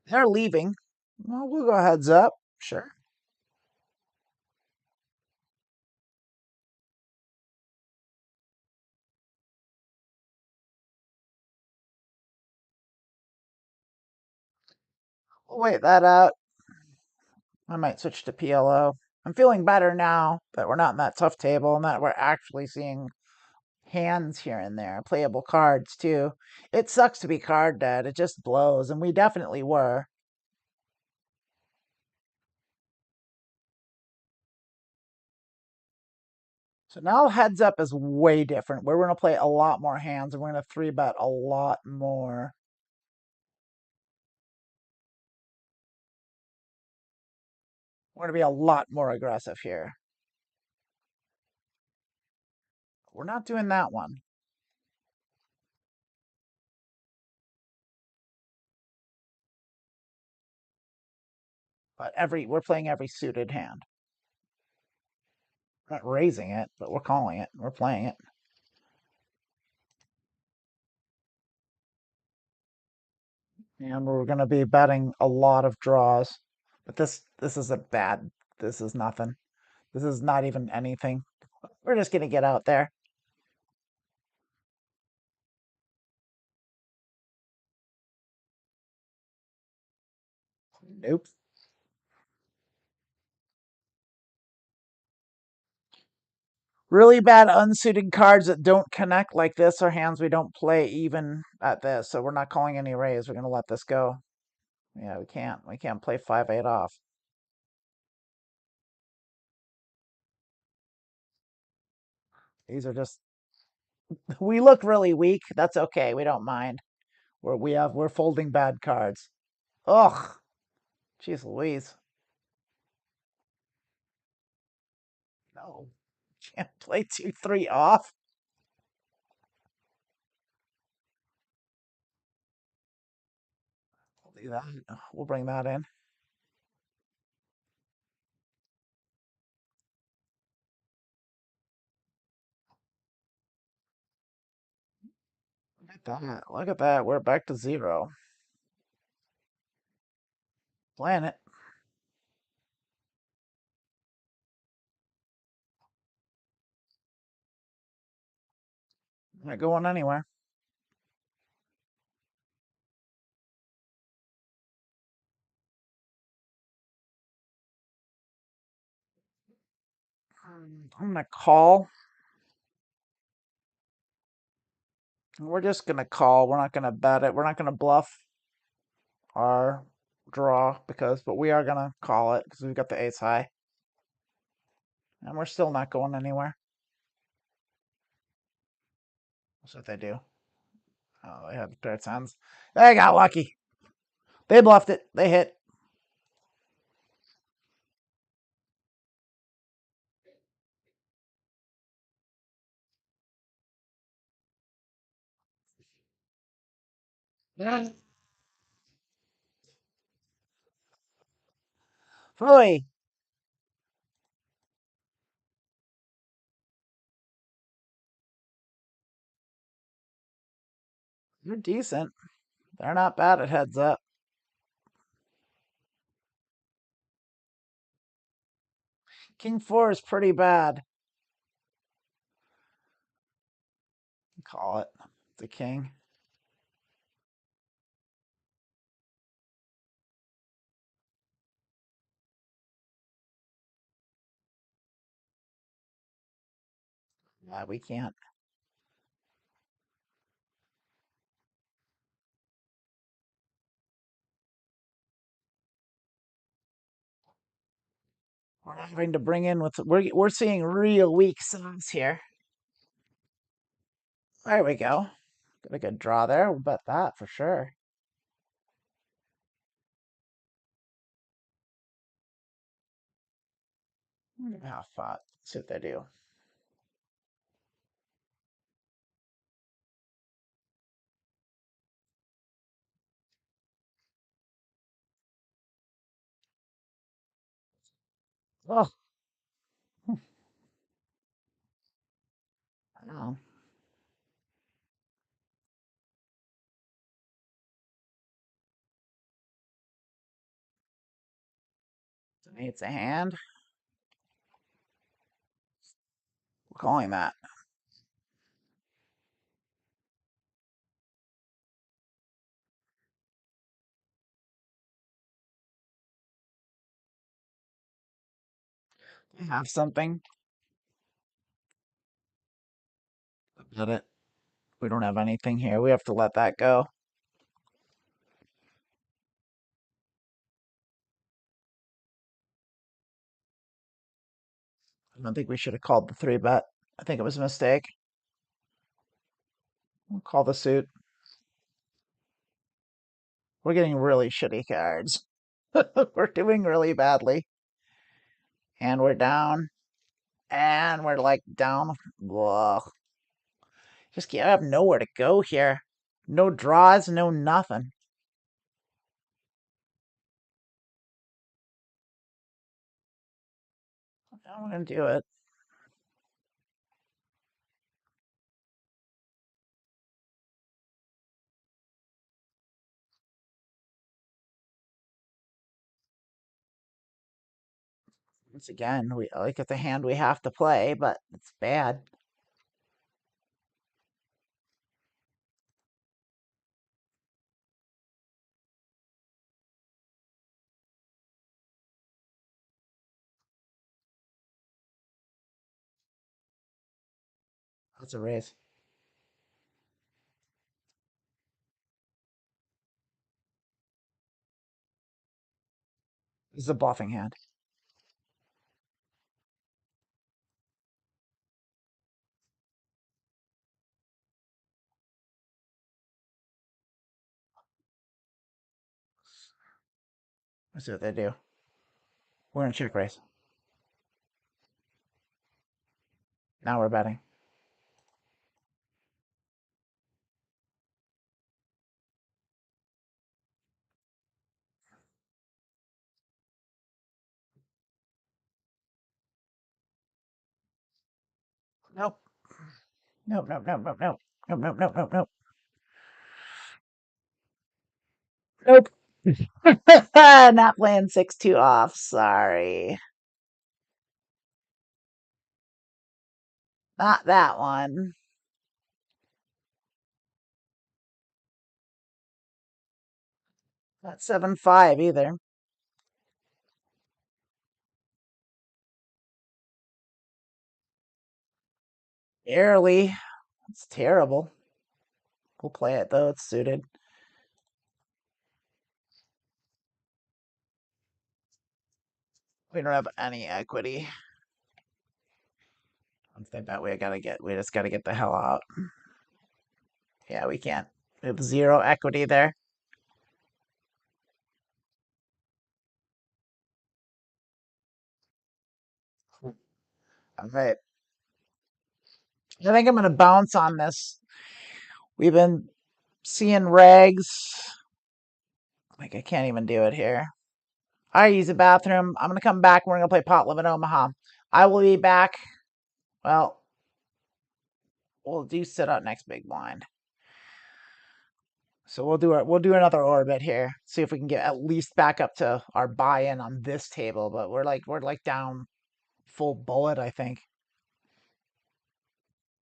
They're leaving. Well, we'll go heads up. Sure. We'll wait that out. I might switch to PLO. I'm feeling better now that we're not in that tough table and that we're actually seeing hands here and there, playable cards too. It sucks to be card dead. It just blows, and we definitely were. So now heads up is way different. We're going to play a lot more hands, and we're going to three bet a lot more. We're going to be a lot more aggressive here. We're not doing that one. But we're playing every suited hand. We're not raising it, but we're calling it. We're playing it. And we're going to be betting a lot of draws. But this is a bad. This is nothing. This is not even anything. We're just going to get out there. Nope. Really bad unsuited cards that don't connect like this are hands we don't play even at this. So we're not calling any raise. We're going to let this go. Yeah, we can't. We can't play 5-8 off. These are just. We look really weak. That's okay. We don't mind. We're folding bad cards. Ugh. Jeez Louise. No. Can't play 2-3 off. We'll do that. We'll bring that in. Look at that. Look at that. We're back to 0. Playing it. Not going anywhere. I'm gonna call. We're just gonna call. We're not gonna bet it. We're not gonna bluff our draw but we are gonna call it because we've got the ace high, and we're still not going anywhere. That's what they do. Oh, they had paired hands. They got lucky. They bluffed it. They hit. Boy, they're decent. They're not bad at heads up. King 4 is pretty bad. Call it. The king. Yeah, we can't. We're having to bring in with we're seeing real weak sides here. There we go. Got a good draw there. We'll bet that for sure. Half pot. See what they do. Oh, no. It's a hand. We're calling that. I have something about it. We don't have anything here. We have to let that go. I don't think we should have called the 3-bet. I think it was a mistake. We'll call the suit. We're getting really shitty cards. We're doing really badly. And we're down. And we're like down. Ugh. Just can't have nowhere to go here. No draws, no nothing. I'm gonna do it. Once again, we like it's a hand we have to play, but it's bad. That's a raise. This is a bluffing hand. Let's see what they do. We're gonna check raise. Now we're betting. Nope. Nope, nope, nope, nope, nope. Nope, nope, nope, nope, nope. Nope. Not playing 6-2 off. Sorry. Not that one. Not 7-5 either. Barely. It's terrible. We'll play it though. It's suited. We don't have any equity. Once they bet, we just gotta get the hell out. Yeah, we can't. We have 0 equity there. All right. I think I'm gonna bounce on this. We've been seeing regs. Like I can't even do it here. I use the bathroom. I'm gonna come back. We're gonna play Pot Limit Omaha. I will be back. Well, we'll do sit up next big blind. So we'll do another orbit here. See if we can get at least back up to our buy-in on this table. But we're like down full bullet, I think.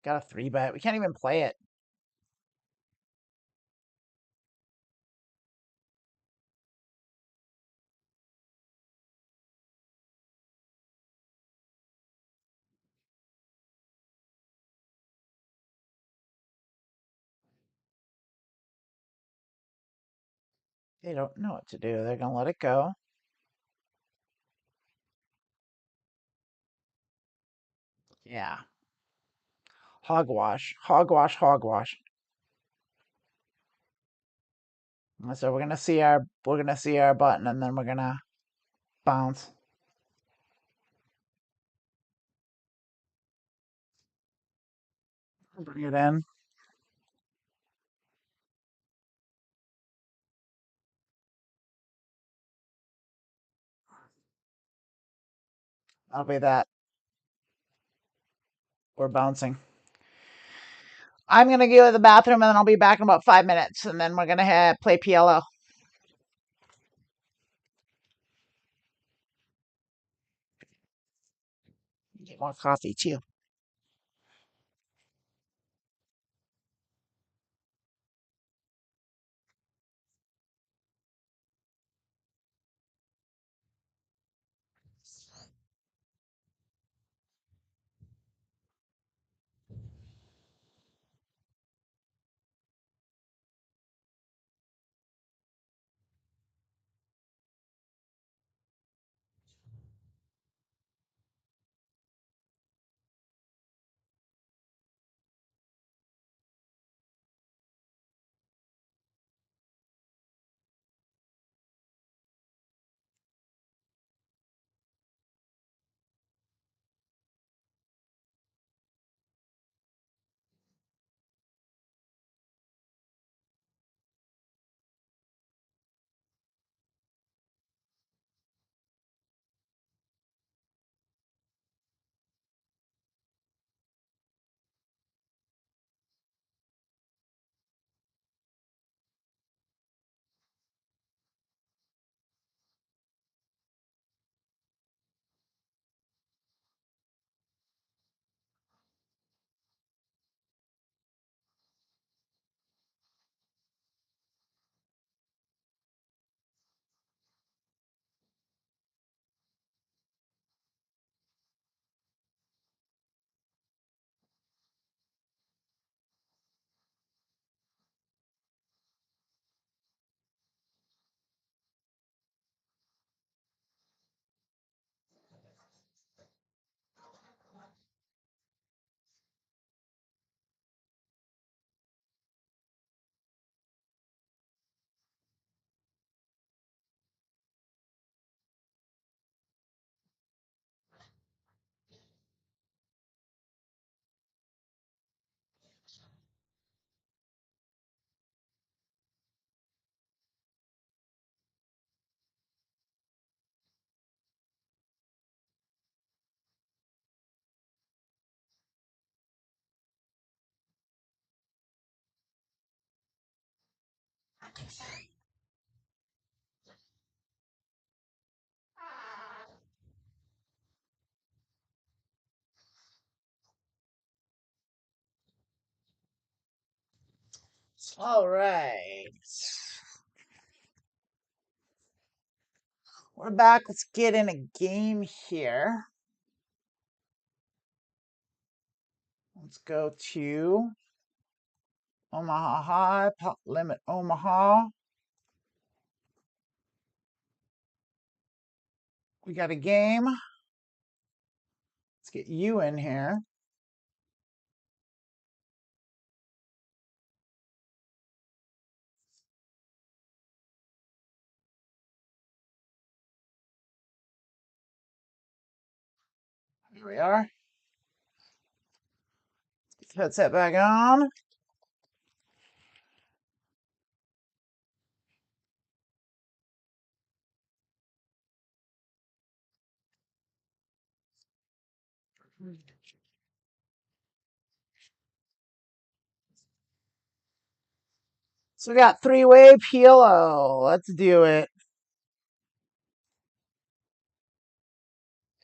Got a 3-bet. We can't even play it. They don't know what to do. They're gonna let it go. Yeah. Hogwash. Hogwash, hogwash. So we're gonna see our button and then we're gonna bounce. Bring it in. I'll be that. We're bouncing. I'm gonna go to the bathroom and then I'll be back in about 5 minutes, and then we're gonna play PLO. Get more coffee too. All right. We're back. Let's get in a game here. Let's go to Omaha High, Pot Limit Omaha. We got a game. Let's get you in here. Here we are. Get the headset back on. So we got three-way PLO. Let's do it.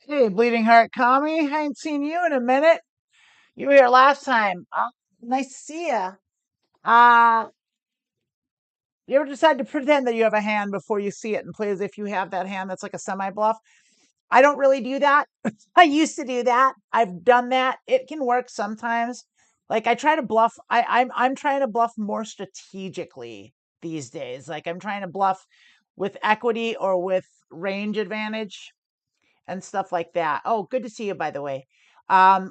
Hey, Bleeding Heart Kami. I ain't seen you in a minute. You were here last time. Nice to see you. You ever decide to pretend that you have a hand before you see it and play as if you have that hand that's like a semi-bluff? I don't really do that. I used to do that. I've done that. It can work sometimes. Like I try to bluff. I'm trying to bluff more strategically these days. Like I'm trying to bluff with equity or with range advantage and stuff like that. Oh, good to see you, by the way. I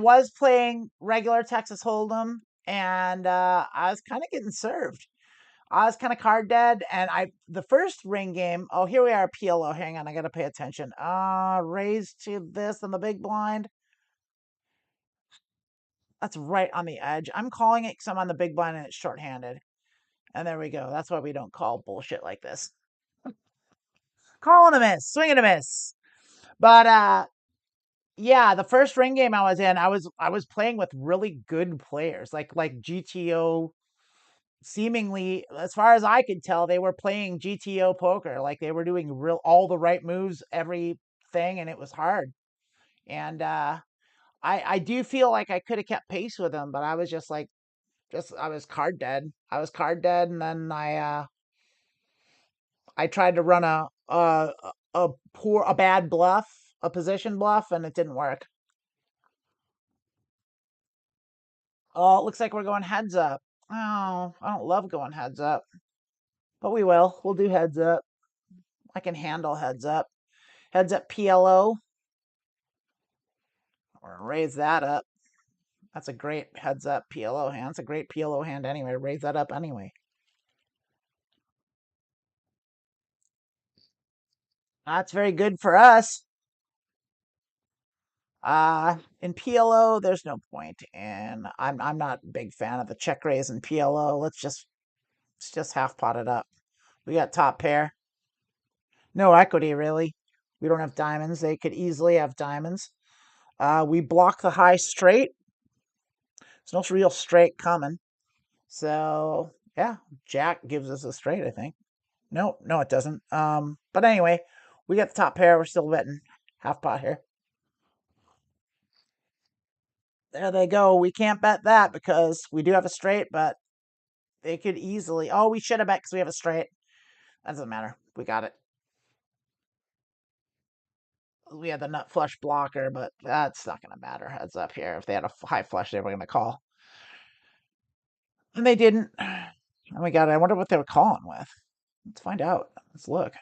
was playing regular Texas Hold'em, and I was kind of getting served. I was kind of card dead, and the first ring game. Oh, here we are, PLO. Hang on, I gotta pay attention. Raise to this on the big blind. That's right on the edge. I'm calling it because I'm on the big blind and it's shorthanded. And there we go. That's why we don't call bullshit like this. Calling a miss, swinging a miss. But Yeah, the first ring game I was in, I was playing with really good players, like GTO. Seemingly, as far as I could tell, they were playing GTO poker. Like they were doing real all the right moves, everything, and it was hard. And I do feel like I could have kept pace with them, but I was just like, just I was card dead. I was card dead, and then I tried to run a bad bluff, a position bluff, and it didn't work. Oh, it looks like we're going heads up. Oh, I don't love going heads up, but we will. We'll do heads up. I can handle heads up. Heads up PLO, or raise that up. That's a great heads up PLO hand. It's a great PLO hand anyway. Raise that up anyway. That's very good for us. In PLO, there's no point, and I'm not a big fan of the check raise in PLO. Let's just half pot it up. We got top pair. No equity really. We don't have diamonds. They could easily have diamonds. We block the high straight. There's no real straight coming. So yeah, Jack gives us a straight, I think. No, no, it doesn't. But anyway, we got the top pair. We're still betting half pot here. There they go. We can't bet that because we do have a straight, but they could easily. Oh, we should have bet because we have a straight. That doesn't matter. We got it. We had the nut flush blocker, but that's not going to matter. Heads up here. If they had a high flush, they were going to call. And they didn't. And we got it. I wonder what they were calling with. Let's find out. Let's look.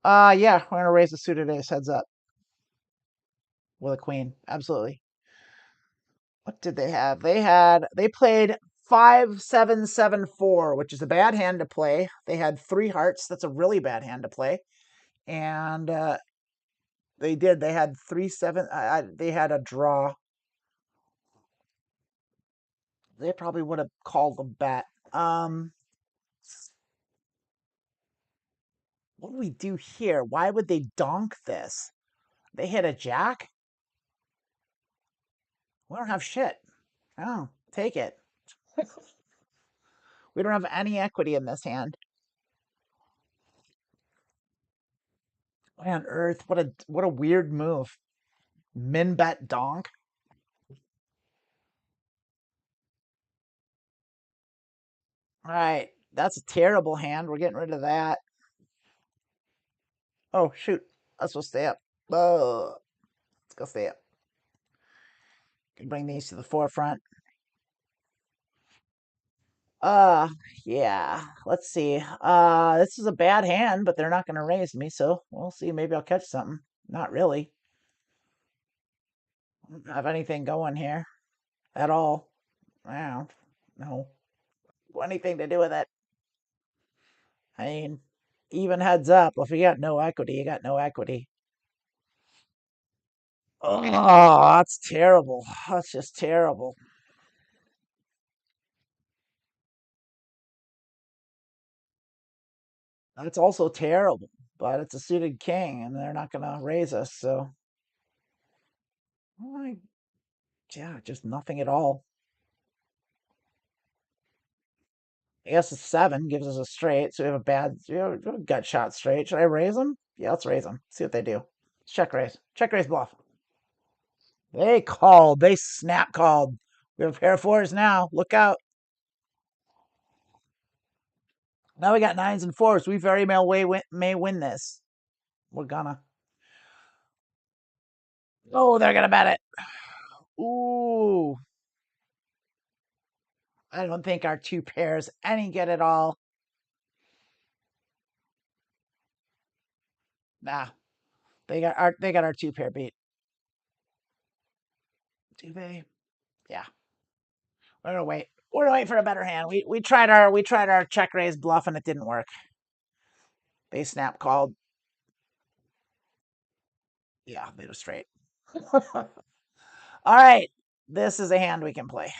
Yeah, we're going to raise the suited ace. Heads up with a queen. Absolutely. What did they have? They played 5-7-7-4, which is a bad hand to play. They had three hearts. That's a really bad hand to play. And they did. They had 3-7. They had a draw. They probably would have called a bet. What do we do here? Why would they donk this? They hit a jack? We don't have shit. Oh, take it. We don't have any equity in this hand. Why on earth? What a weird move. Min bet donk. All right, that's a terrible hand. We're getting rid of that. Oh shoot, let's go stay up. Oh, let's go stay up. Can bring these to the forefront. Uh, yeah. Let's see. This is a bad hand, but they're not going to raise me, so we'll see. Maybe I'll catch something. Not really. I don't have anything going here at all. Wow. No. Anything to do with it. I mean, even heads up. If you got no equity, you got no equity. Oh, that's terrible. That's just terrible. That's also terrible. But it's a suited king, and they're not going to raise us. So, well, yeah, just nothing at all. I guess a 7 gives us a straight, so we have a bad, gut shot straight. Should I raise them? Yeah, let's raise them. See what they do. Check raise. Check raise bluff. They called. They snap called. We have a pair of fours now. Look out. Now we got nines and fours. We very may win this. We're gonna. Oh, they're gonna bet it. Ooh. I don't think our two pairs any good at all. Nah. They got our two pair beat. Do they? Yeah. We're gonna wait. We're gonna wait for a better hand. We tried our check raise bluff and it didn't work. They snap called. Yeah, they were straight. All right. This is a hand we can play.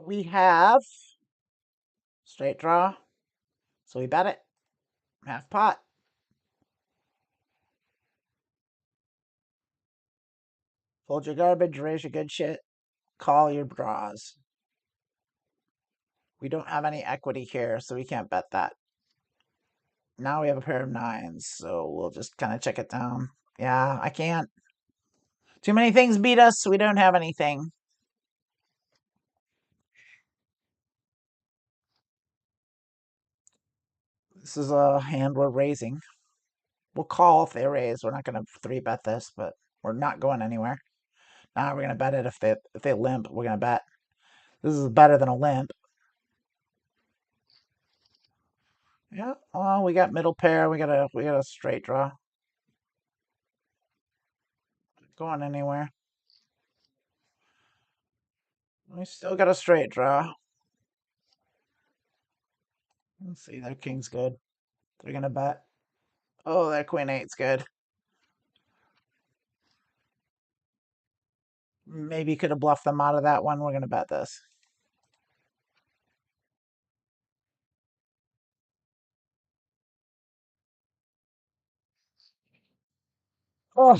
We have straight draw. So we bet it. Half pot. Fold your garbage, raise your good shit, call your draws. We don't have any equity here, so we can't bet that. Now we have a pair of nines, so we'll just kind of check it down. Yeah, I can't. Too many things beat us, so we don't have anything. This is a hand we're raising. We'll call if they raise. We're not going to 3-bet this, but we're not going anywhere. Now we're going to bet it if they limp. We're going to bet. This is better than a limp. Yeah. Oh, we got middle pair. We got a straight draw. Going anywhere. We still got a straight draw. Let's see. Their king's good. They're going to bet. Oh, their queen eight's good. Maybe could have bluffed them out of that one. We're going to bet this. Oh,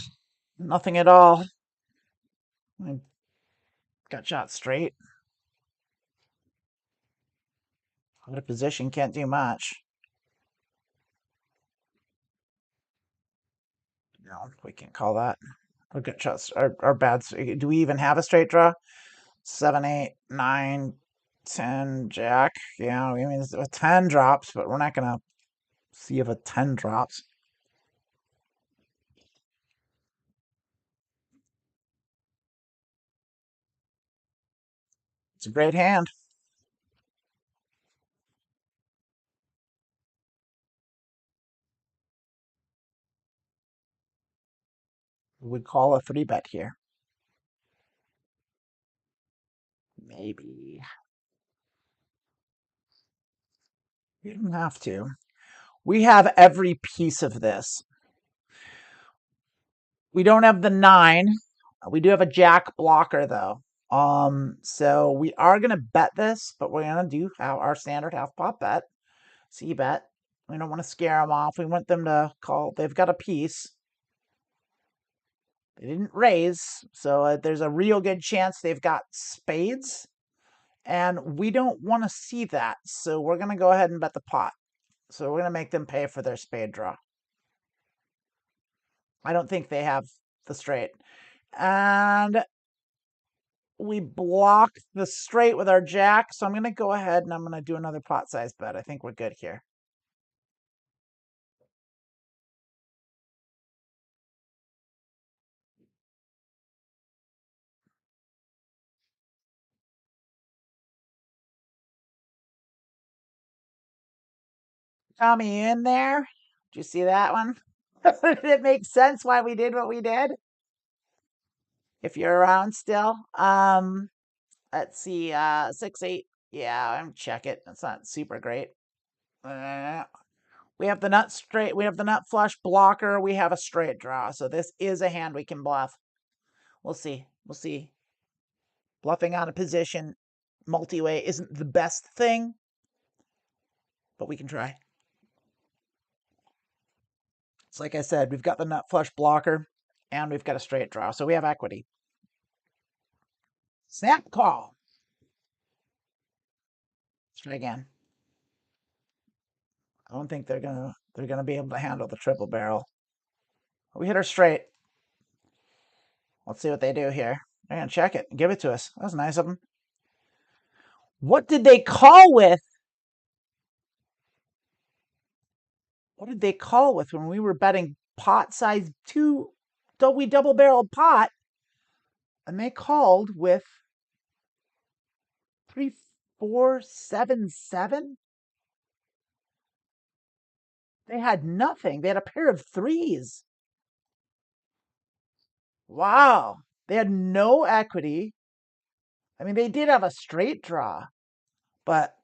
nothing at all. I got shot straight. Out of position, can't do much. No, we can't call that. Our good shots are bad. Do we even have a straight draw? 7, 8, 9, 10, jack. Yeah, I mean, a 10 drops, but we're not going to see if a 10 drops. It's a great hand. We would call a 3-bet here. Maybe. You don't have to. We have every piece of this. We don't have the 9. We do have a jack blocker though. So we are gonna bet this, but we're gonna do our standard half pot bet. C bet. We don't want to scare them off. We want them to call. They've got a piece. They didn't raise, so there's a real good chance they've got spades, and we don't want to see that. So we're gonna go ahead and bet the pot. So we're gonna make them pay for their spade draw. I don't think they have the straight. And we block the straight with our jack. So I'm going to go ahead and I'm going to do another pot size bet. I think we're good here. Tommy, you in there? Did you see that one? Did it make sense why we did what we did? If you're around still. Let's see, 6, 8. Yeah, I'm check it. That's not super great. We have the nut straight. We have the nut flush blocker. We have a straight draw. So this is a hand we can bluff. We'll see. We'll see. Bluffing out of position multi-way isn't the best thing, but we can try. It's like I said, we've got the nut flush blocker and we've got a straight draw. So we have equity. Snap call. Let's try again. I don't think they're gonna be able to handle the triple barrel. We hit her straight. Let's see what they do here. They're gonna check it and give it to us. That was nice of them. What did they call with? What did they call with when we were betting pot size 2? We double barreled pot, and they called with 3, 4, 7, 7. They had nothing. They had a pair of 3s. Wow. They had no equity. I mean, they did have a straight draw, but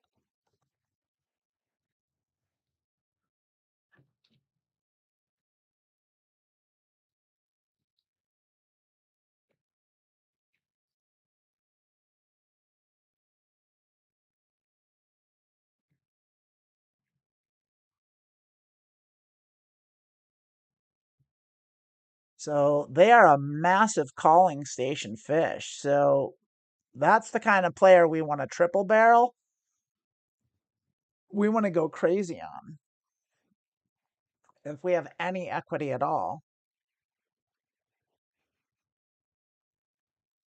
So they are a massive calling station fish. So that's the kind of player we want to triple barrel. We want to go crazy on if we have any equity at all.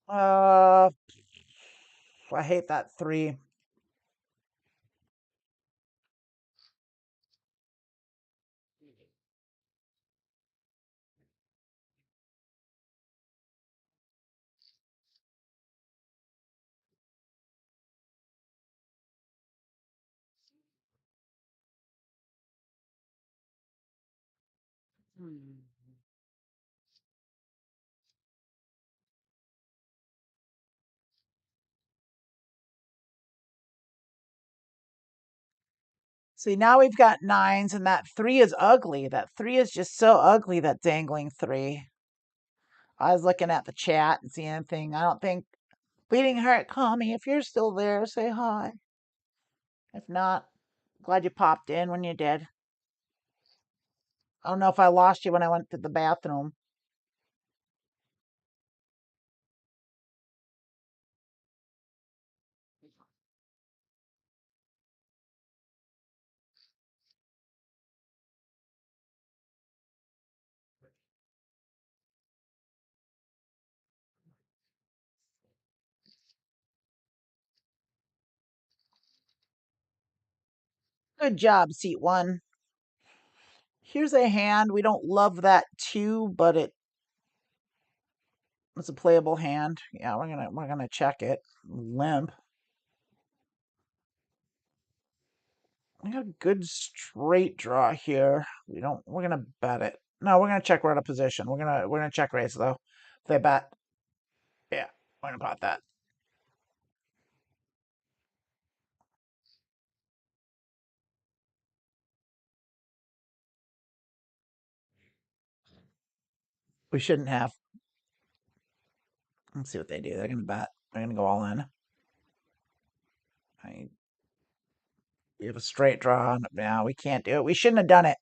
I hate that 3. See, now we've got 9s, and that 3 is ugly. That 3 is just so ugly, that dangling 3. I was looking at the chat and seeing anything. I don't think Bleeding Heart, call me. If you're still there, say hi. If not, glad you popped in when you did. I don't know if I lost you when I went to the bathroom. Good job, seat 1. Here's a hand. We don't love that 2, but it's a playable hand. Yeah, we're gonna check it. Limp. We got a good straight draw here. We're gonna bet it. No, we're gonna check we're out of position. We're gonna check raise though. If they bet. Yeah, we're gonna pot that. We shouldn't have. Let's see what they do. They're gonna bet. They're gonna go all in. We have a straight draw. No, we can't do it. We shouldn't have done it.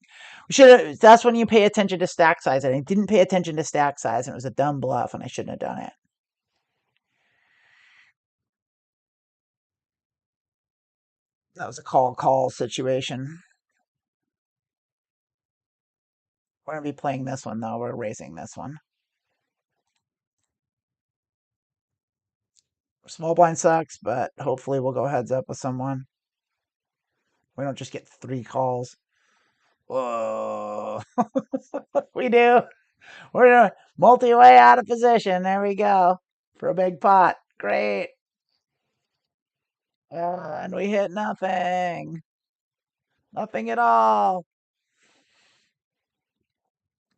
We should have. That's when you pay attention to stack size. And I didn't pay attention to stack size, and it was a dumb bluff, and I shouldn't have done it. That was a call situation. We're gonna be playing this one though. We're raising this one. Small blind sucks, but hopefully we'll go heads up with someone. We don't just get 3 calls. Whoa. We do. We're doing multi-way out of position. There we go. For a big pot. Great. And we hit nothing. Nothing at all.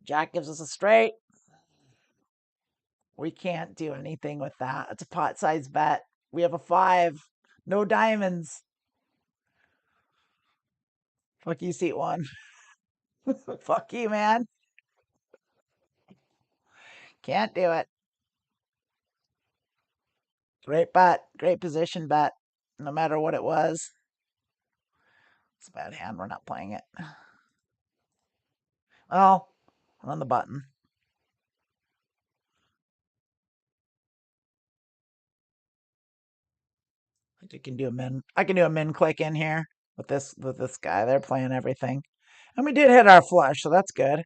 Jack gives us a straight. We can't do anything with that. It's a pot size bet. We have a 5. No diamonds. Fuck you, seat 1. Fuck you, man. Can't do it. Great bet. Great position bet. No matter what it was. It's a bad hand. We're not playing it. Well, we're on the button. I can do a min. I can do a min click in here with this guy. They're playing everything, and we did hit our flush, so that's good.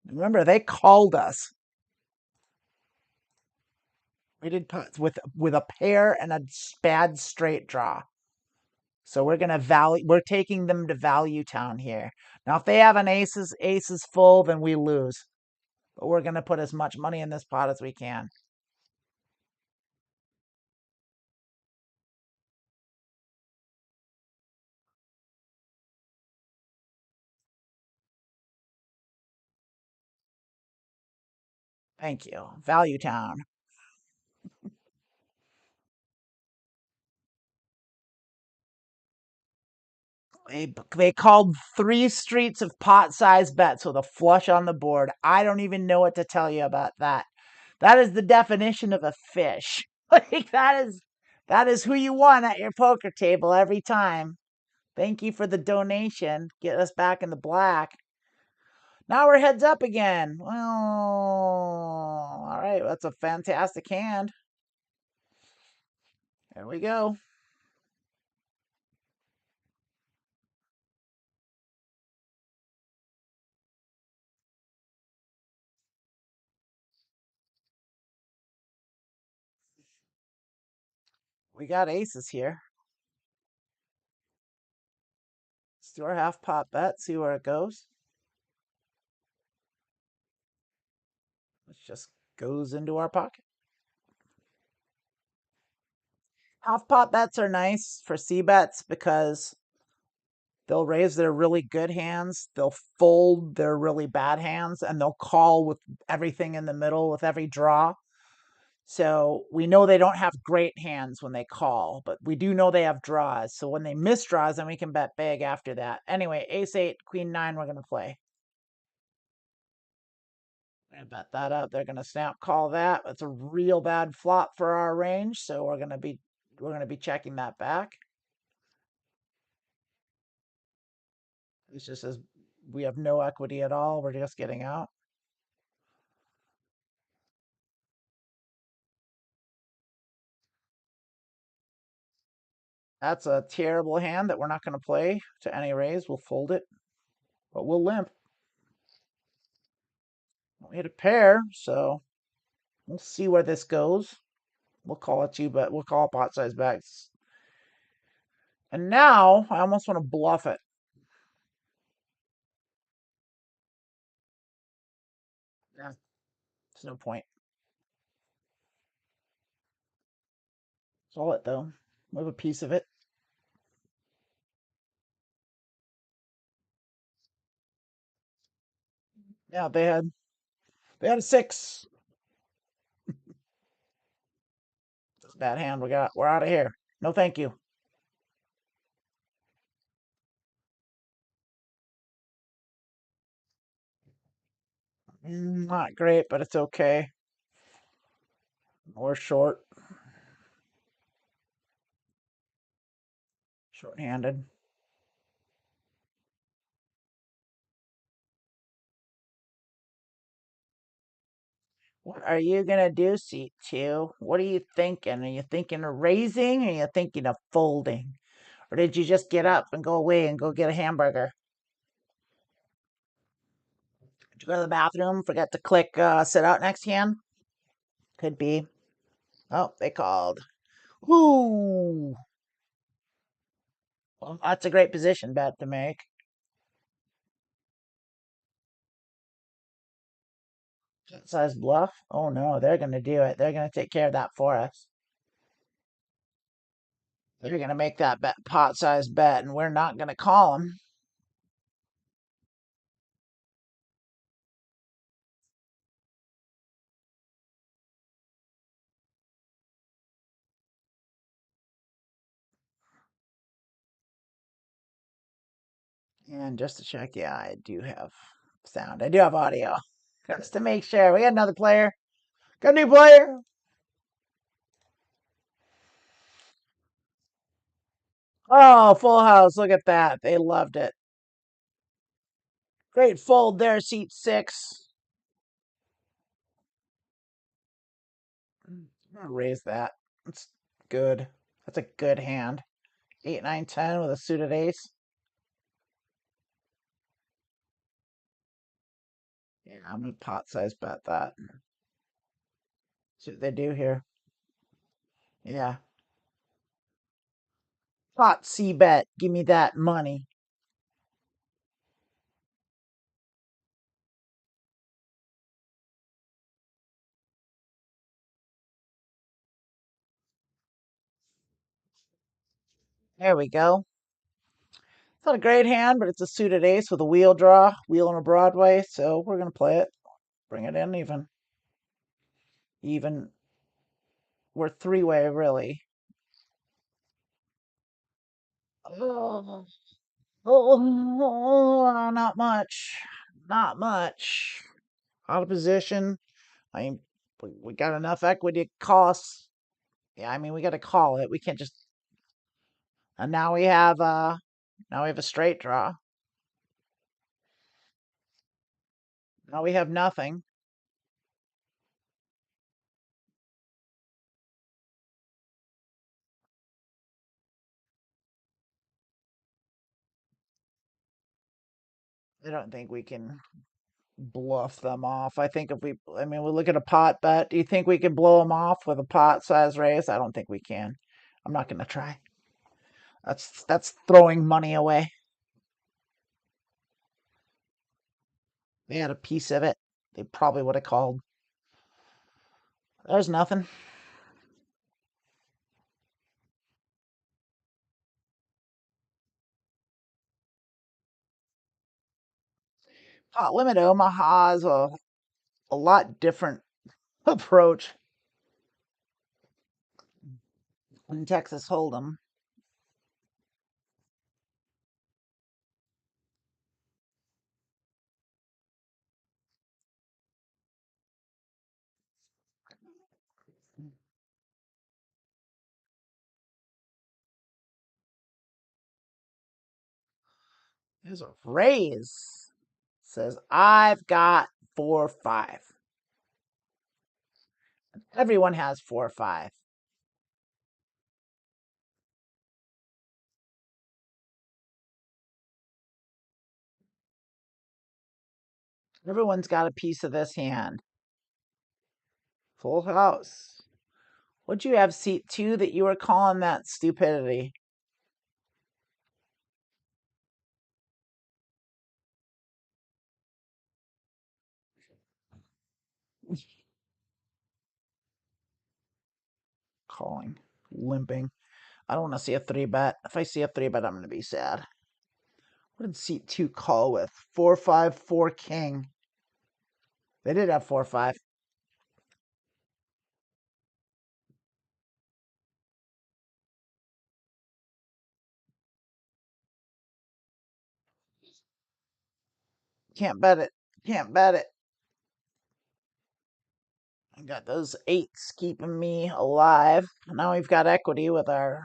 Remember, they called us. We did puts with a pair and a bad straight draw. So we're taking them to value town here. Now, if they have an aces full, then we lose. But we're gonna put as much money in this pot as we can. Thank you. Value town. They called 3 streets of pot size bets with a flush on the board. I don't even know what to tell you about that. That is the definition of a fish. Like that is who you want at your poker table every time. Thank you for the donation. Get us back in the black. Now we're heads up again. Well, all right, that's a fantastic hand. There we go. We got aces here. Let's do our half pot bet, see where it goes. It just goes into our pocket. Half pot bets are nice for C bets because they'll raise their really good hands, they'll fold their really bad hands, and they'll call with everything in the middle with every draw. So we know they don't have great hands when they call, but we do know they have draws. So when they miss draws, then we can bet big after that. Anyway, ace eight, queen nine, we're going to play. I bet that up. They're going to snap call that. That's a real bad flop for our range, so we're going to be checking that back. It's just as we have no equity at all. We're just getting out. That's a terrible hand that we're not going to play to any raise. We'll fold it, but we'll limp. We hit a pair, so we'll see where this goes. We'll call it two, but we'll call pot size bets. And now I almost want to bluff it. Yeah, there's no point. Call it though. We have a piece of it. Yeah, they had a six. That's a bad hand. We're out of here. No, thank you. Not great, but it's okay. We're short-handed. What are you gonna do, seat two? What are you thinking? Are you thinking of raising? Or are you thinking of folding? Or did you just get up and go away and go get a hamburger? Did you go to the bathroom? Forget to click sit out next hand? Could be. Oh, they called. Woo! Well, that's a great position bet to make. Size bluff. Oh no, they're gonna do it. They're gonna take care of that for us. They're gonna make that bet, pot size bet, and we're not gonna call them. And just to check, yeah, I do have sound. I do have audio. Just to make sure. We got another player. Got a new player. Oh, full house. Look at that. They loved it. Great fold there, seat six. I'm gonna raise that. That's good. That's a good hand. 8, 9, 10 with a suited ace. Yeah, I'm gonna pot size bet that. See what they do here. Yeah. Pot C bet. Give me that money. There we go. It's not a great hand, but it's a suited ace with a wheel draw, wheel on a Broadway, so we're gonna play it. Bring it in even. Even. We're three-way, really. Oh, not much. Not much. Out of position. I mean, we got enough equity to cost. Yeah, I mean, we got to call it. We can't just. And now we have a straight draw. Now we have nothing. I don't think we can bluff them off. I mean, we look at a pot bet. Do you think we can blow them off with a pot size raise? I don't think we can. I'm not going to try. That's throwing money away. They had a piece of it. They probably would have called. There's nothing. Pot Limit Omaha is a lot different approach than Texas Hold'em. There's a raise. Says I've got 4-5. Everyone has 4-5. Everyone's got a piece of this hand. Full house. What'd you have, seat 2, that you were calling that stupidity? Calling. Limping. I don't want to see a 3-bet. If I see a 3-bet, I'm going to be sad. What did seat 2 call with? 4-5, 4 king. They did have 4-5. Can't bet it. Can't bet it. I got those 8s keeping me alive. Now we've got equity with our.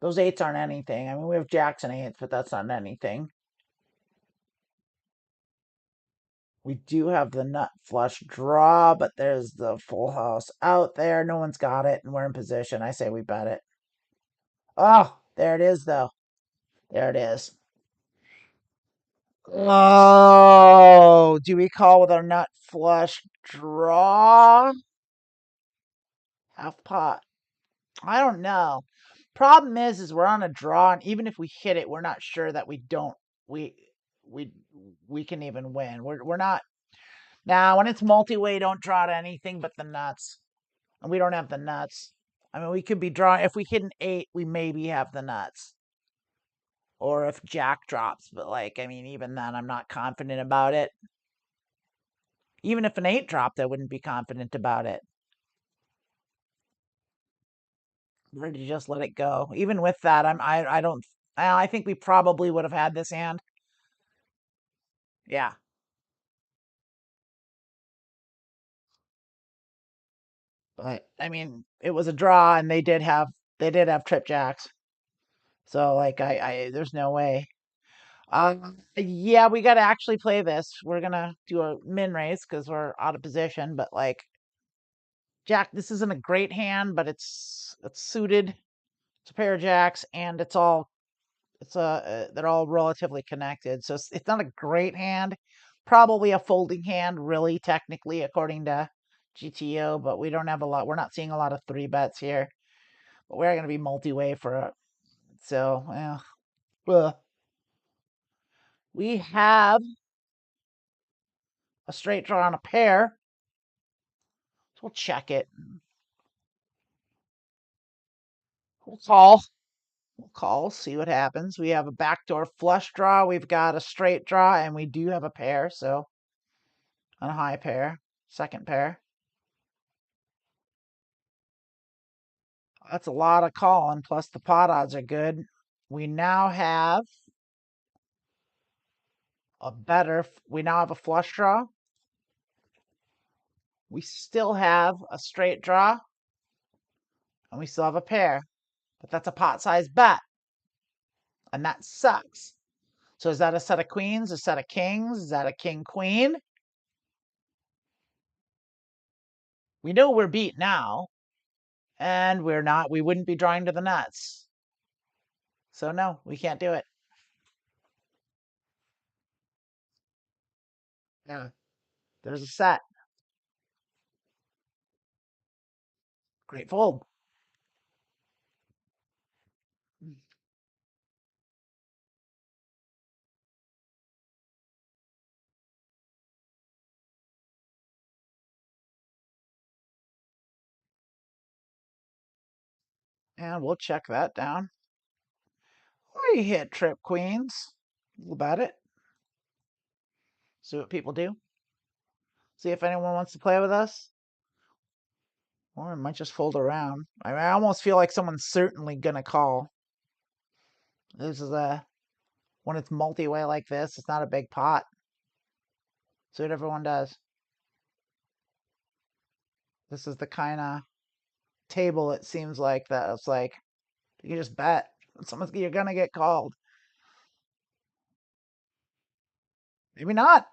Those 8s aren't anything. I mean, we have jacks and 8s, but that's not anything. We do have the nut flush draw, but there's the full house out there. No one's got it, and we're in position. I say we bet it. Oh, there it is, though. There it is. Oh, do we call with our nut flush draw? Half pot. I don't know. Problem is we're on a draw, and even if we hit it, we're not sure that we we we can even win. We're not. Now, when it's multi-way, don't draw to anything but the nuts. And we don't have the nuts. I mean, we could be drawing. If we hit an 8, we maybe have the nuts. Or if jack drops. But, like, I mean, even then, I'm not confident about it. Even if an 8 dropped, I wouldn't be confident about it. Ready to just let it go. Even with that, I don't. I think we probably would have had this hand. Yeah. But I mean, it was a draw, and they did have trip jacks. So like, there's no way. Yeah, we got to actually play this. We're gonna do a min race because we're out of position. But like, Jack, this isn't a great hand, but it's suited. It's a pair of jacks, and they're all relatively connected. So it's not a great hand. Probably a folding hand, really, technically, according to GTO. But we don't have a lot. We're not seeing a lot of 3-bets here. But we're gonna be multi-way for it. So yeah. Well, we have a straight draw on a pair. So we'll check it. We'll call. We'll call, see what happens. We have a backdoor flush draw. We've got a straight draw, and we do have a pair. So on a high pair, second pair. That's a lot of calling. Plus the pot odds are good. We now have we now have a flush draw. We still have a straight draw, and we still have a pair. But that's a pot size bet, and that sucks. So is that a set of queens, a set of kings? Is that a king queen? We know we're beat now, and we wouldn't be drawing to the nuts. So no, we can't do it. Yeah. There's a set. Great fold. And we'll check that down. We hit trip queens. A little about it. See what people do. See if anyone wants to play with us. Or I might just fold around. I almost feel like someone's certainly gonna call. This is when it's multi-way like this, it's not a big pot. See what everyone does. This is the kind of table it seems like that it's like you just bet. You're gonna get called. Maybe not.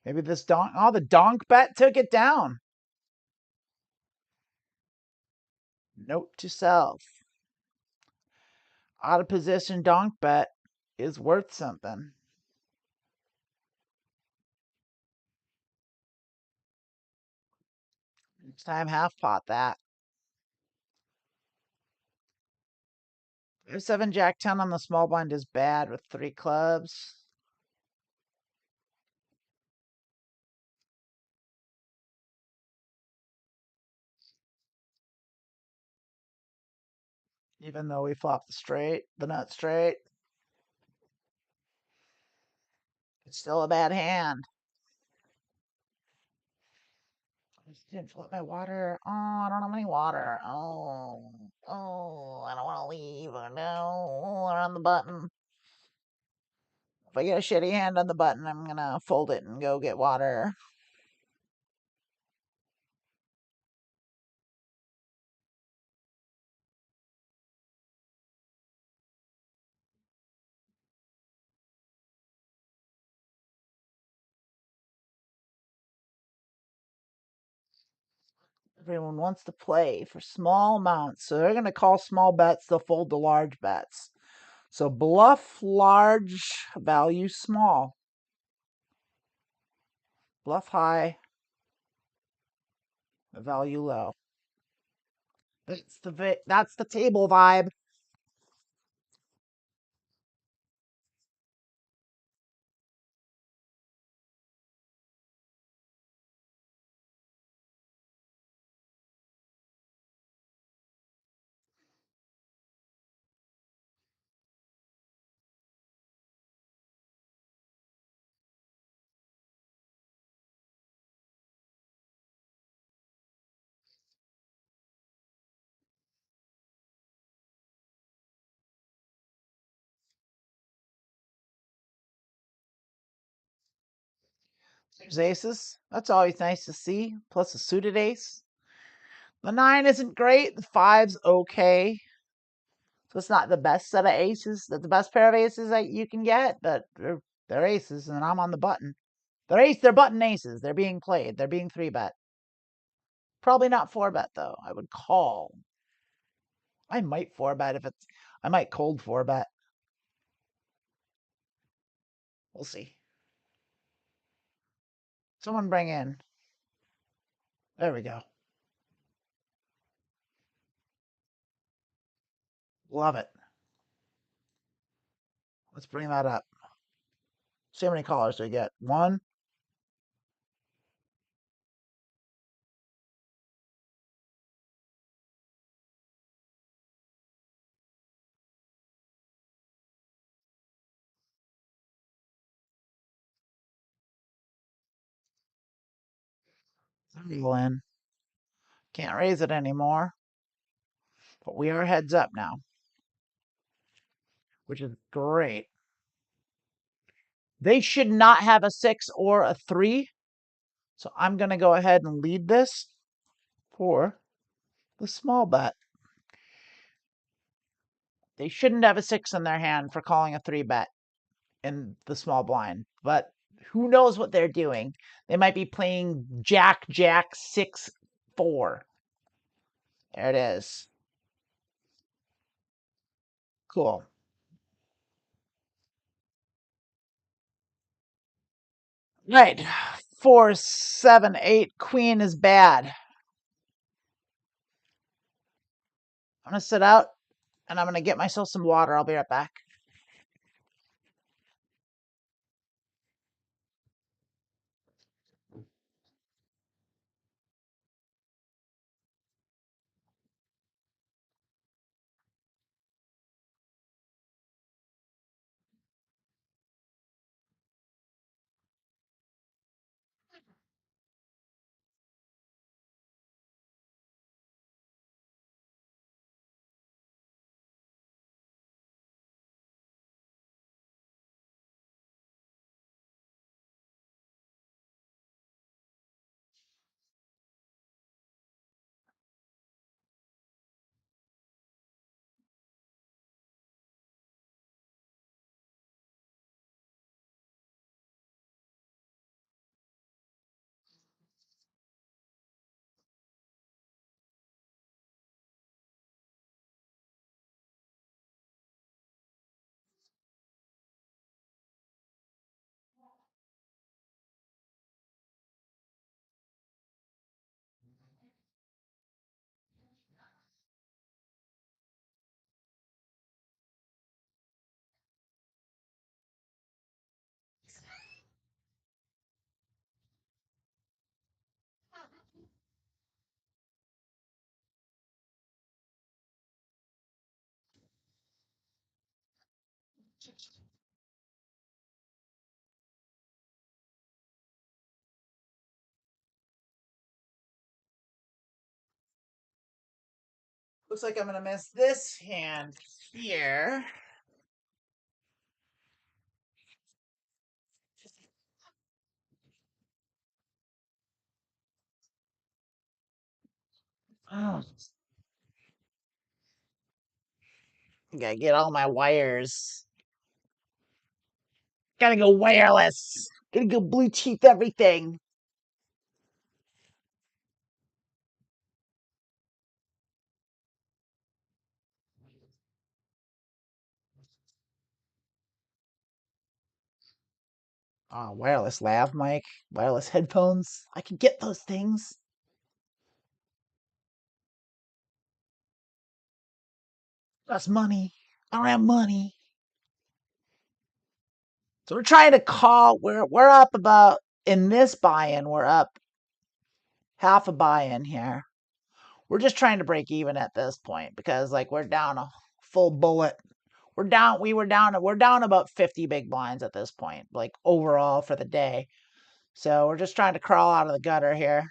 Maybe this the donk bet took it down. Note to self. Out of position donk bet is worth something. Next time, half pot that. 7 Jack 10 on the small blind is bad with 3 clubs. Even though we flop the nut straight. It's still a bad hand. I just didn't fill up my water. Oh, I don't have any water. I don't want to leave. Oh, no, I'm on the button. If I get a shitty hand on the button, I'm gonna fold it and go get water. Everyone wants to play for small amounts, so they're gonna call small bets. They'll fold the large bets. So bluff large, value small. Bluff high, value low. That's the table vibe. There's aces. That's always nice to see. Plus a suited ace. The 9 isn't great. The 5's okay. So it's not the best set of aces. That's the best pair of aces that you can get, but they're aces, and I'm on the button. They're button aces. They're being played. They're being 3-bet. Probably not 4-bet though. I would call. I might 4-bet if it's. I might cold 4-bet. We'll see. Someone bring in. There we go. Love it. Let's bring that up. See how many callers do we get. 1. In. Can't raise it anymore. But we are heads up now, which is great. They should not have a 6 or a 3. So I'm going to go ahead and lead this for the small bet. They shouldn't have a 6 in their hand for calling a 3-bet. in the small blind, but who knows what they're doing? They might be playing Jack, Jack, 6, 4. There it is. Cool. Right. 4, 7, 8. Queen is bad. I'm going to sit out and I'm going to get myself some water. I'll be right back. Looks like I'm going to miss this hand here. Oh, gotta get all my wires. Gotta go wireless. Gotta go Bluetooth everything. Oh, wireless lav mic, wireless headphones. I can get those things. That's money. I don't have money. So we're trying to call. We're up about in this buy-in. We're up half a buy-in here. We're just trying to break even at this point because like we're down a full bullet. We're down about 50 big blinds at this point, like overall for the day. So we're just trying to crawl out of the gutter here.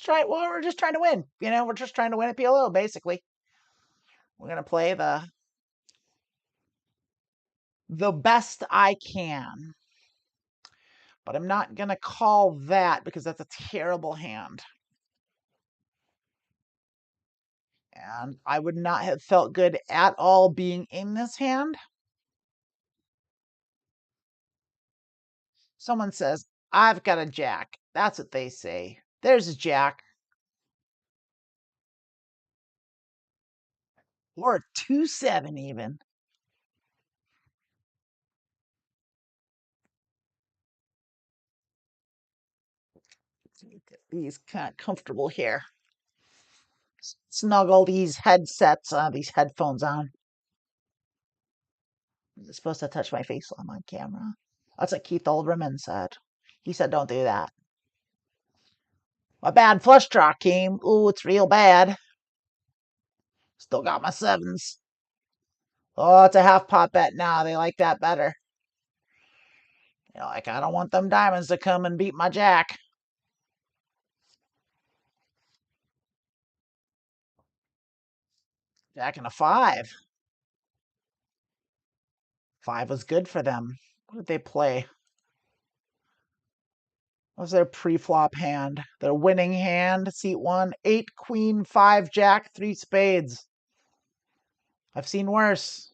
We're just trying to win. We're just trying to win at PLO basically. We're gonna play the best I can. But I'm not gonna call that because that's a terrible hand. And I would not have felt good at all being in this hand. Someone says, I've got a jack. That's what they say. There's a jack. Or a 2-7 even. Get these kind of comfortable here. Snuggle these these headphones on. I'm supposed to touch my face on camera. That's what Keith Olbermann said. He said, don't do that. My bad flush draw came. Ooh, it's real bad. Still got my sevens. Oh, it's a half pot bet now. They like that better. Like I don't want them diamonds to come and beat my jack. Jack and a 5. 5 was good for them. What did they play? What was their pre-flop hand? Their winning hand, seat 1, 8, queen, 5, jack, 3 spades. I've seen worse.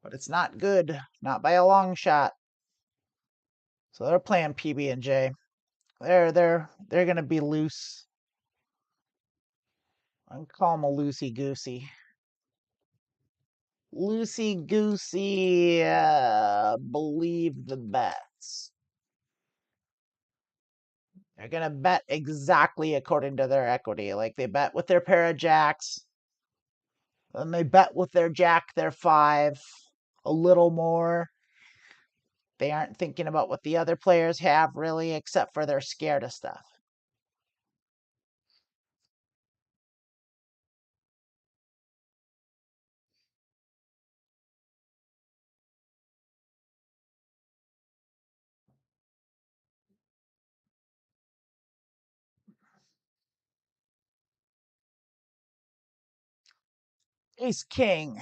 but it's not good, not by a long shot. So they're playing PB&J. They're gonna be loose. I call them a loosey goosey. Loosey goosey. Believe the bets. They're gonna bet exactly according to their equity. Like they bet with their pair of jacks, and they bet with their jack, their 5, a little more. They aren't thinking about what the other players have really, except for they're scared of stuff. Ace King.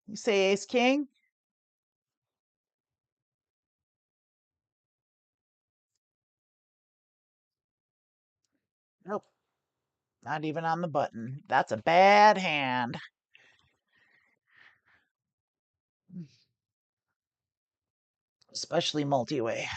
You say Ace King? Nope. Not even on the button. That's a bad hand. Especially multi-way.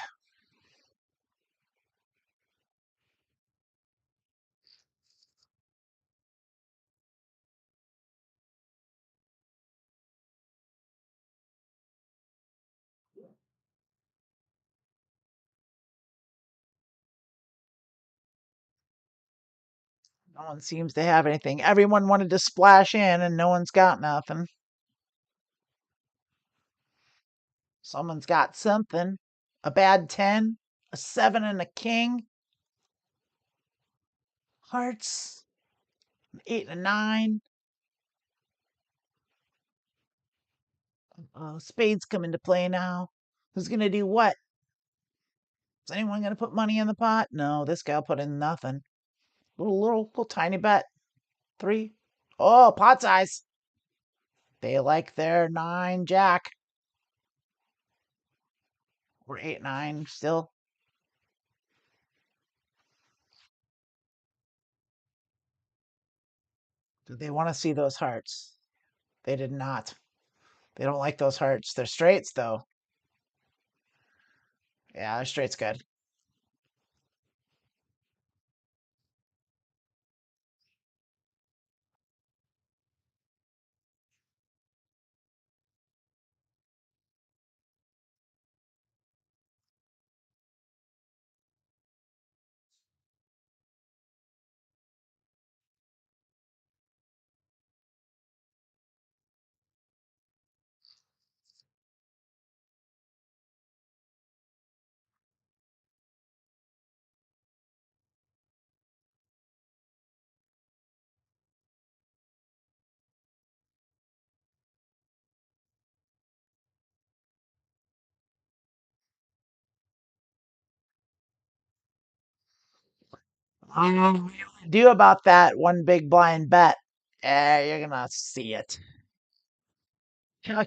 No one seems to have anything. Everyone wanted to splash in and no one's got nothing. Someone's got something. A bad 10, a 7 and a king. Hearts, an 8 and a 9. Spades come into play now. Who's going to do what? Is anyone going to put money in the pot? No, this guy will put in nothing. Little tiny bet. 3. Oh, pot size. They like their 9 jack. Or 8 9 still. Do they want to see those hearts? They did not. They don't like those hearts. They're straights though. Yeah, they're straight's good. Do about that one big blind bet. You're gonna see it.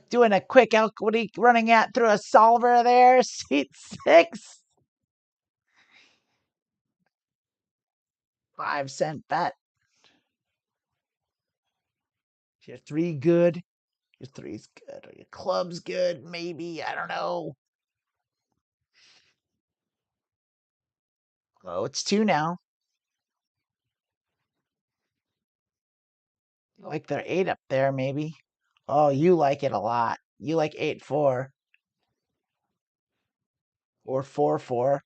Doing a quick equity running at through a solver there. Seat 6. 5-cent bet. Your 3 good. Your 3's good. Or your club's good, maybe. I don't know. Oh, it's 2 now. Like their 8 up there, maybe. Oh, you like it a lot. You like 8-4 or 4-4.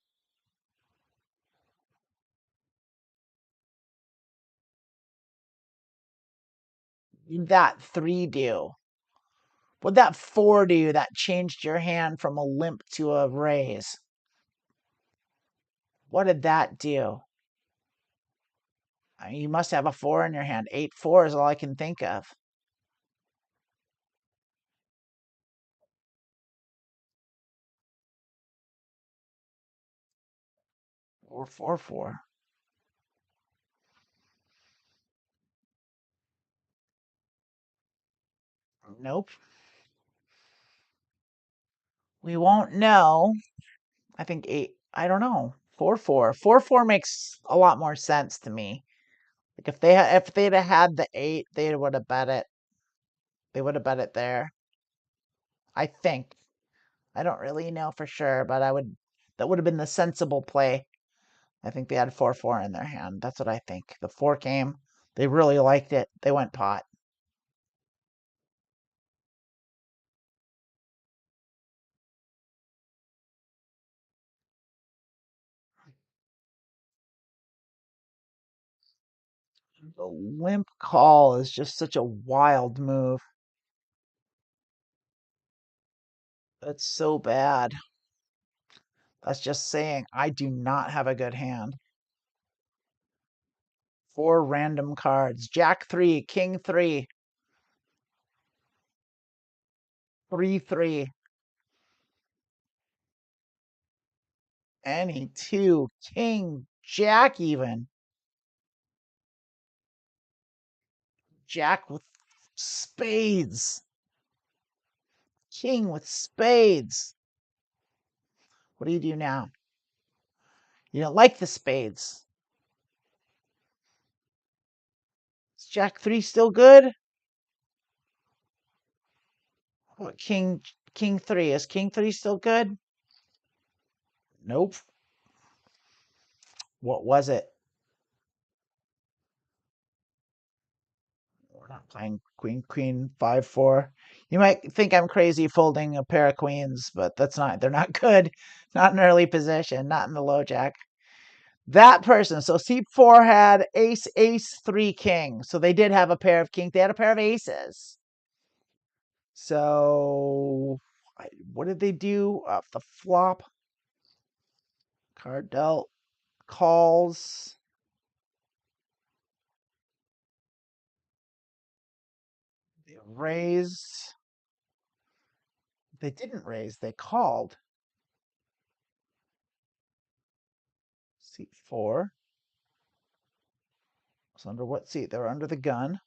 That 3 do? What'd that 4 do that changed your hand from a limp to a raise? What did that do? I mean, you must have a 4 in your hand. 8-4 is all I can think of. Or 4-4. Nope. We won't know. I think 8. I don't know. 4-4. 4-4 makes a lot more sense to me. Like if they'd have had the 8, they would have bet it. They would have bet it there. I think. I don't really know for sure, but that would have been the sensible play. I think they had 4-4 in their hand. That's what I think. The 4 came. They really liked it. They went pot. The limp call is just such a wild move. That's so bad. That's just saying I do not have a good hand. 4 random cards. Jack 3, King 3, 3 3, any 2, King, Jack even. Jack with spades. King with spades. What do you do now? You don't like the spades. Is Jack 3 still good? What, King 3. Is King 3 still good? Nope. What was it? We're not playing Queen 5-4. You might think I'm crazy folding a pair of queens, but they're not good. Not in early position, not in the low jack. That person, so C4 had ace 3 king. So they did have a pair of kings. They had a pair of aces. So what did they do off the flop? Card dealt, calls. They raised. They didn't raise, they called. Seat 4. So under what seat? They were under the gun.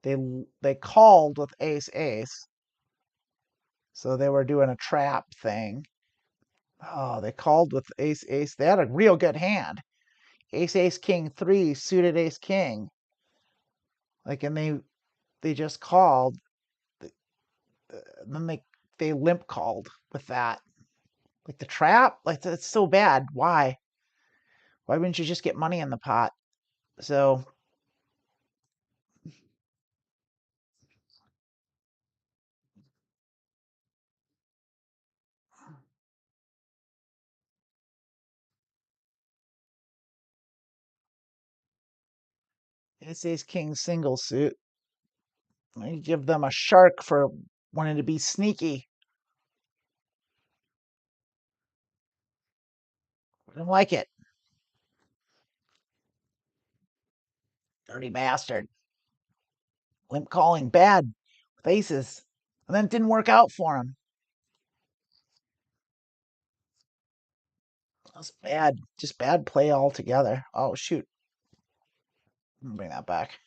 They called with ace. So they were doing a trap thing. Oh, they called with ace. They had a real good hand. Ace king 3 suited ace king. Like, and they just called. Then they limp called with that. Like the trap, like that's so bad. Why? Why wouldn't you just get money in the pot? So ace king single suit. You give them a shark for wanting to be sneaky. I don't like it. Dirty bastard. Limp calling bad with aces. And then it didn't work out for him. That's bad. Just bad play altogether. Oh, shoot. I'm gonna bring that back.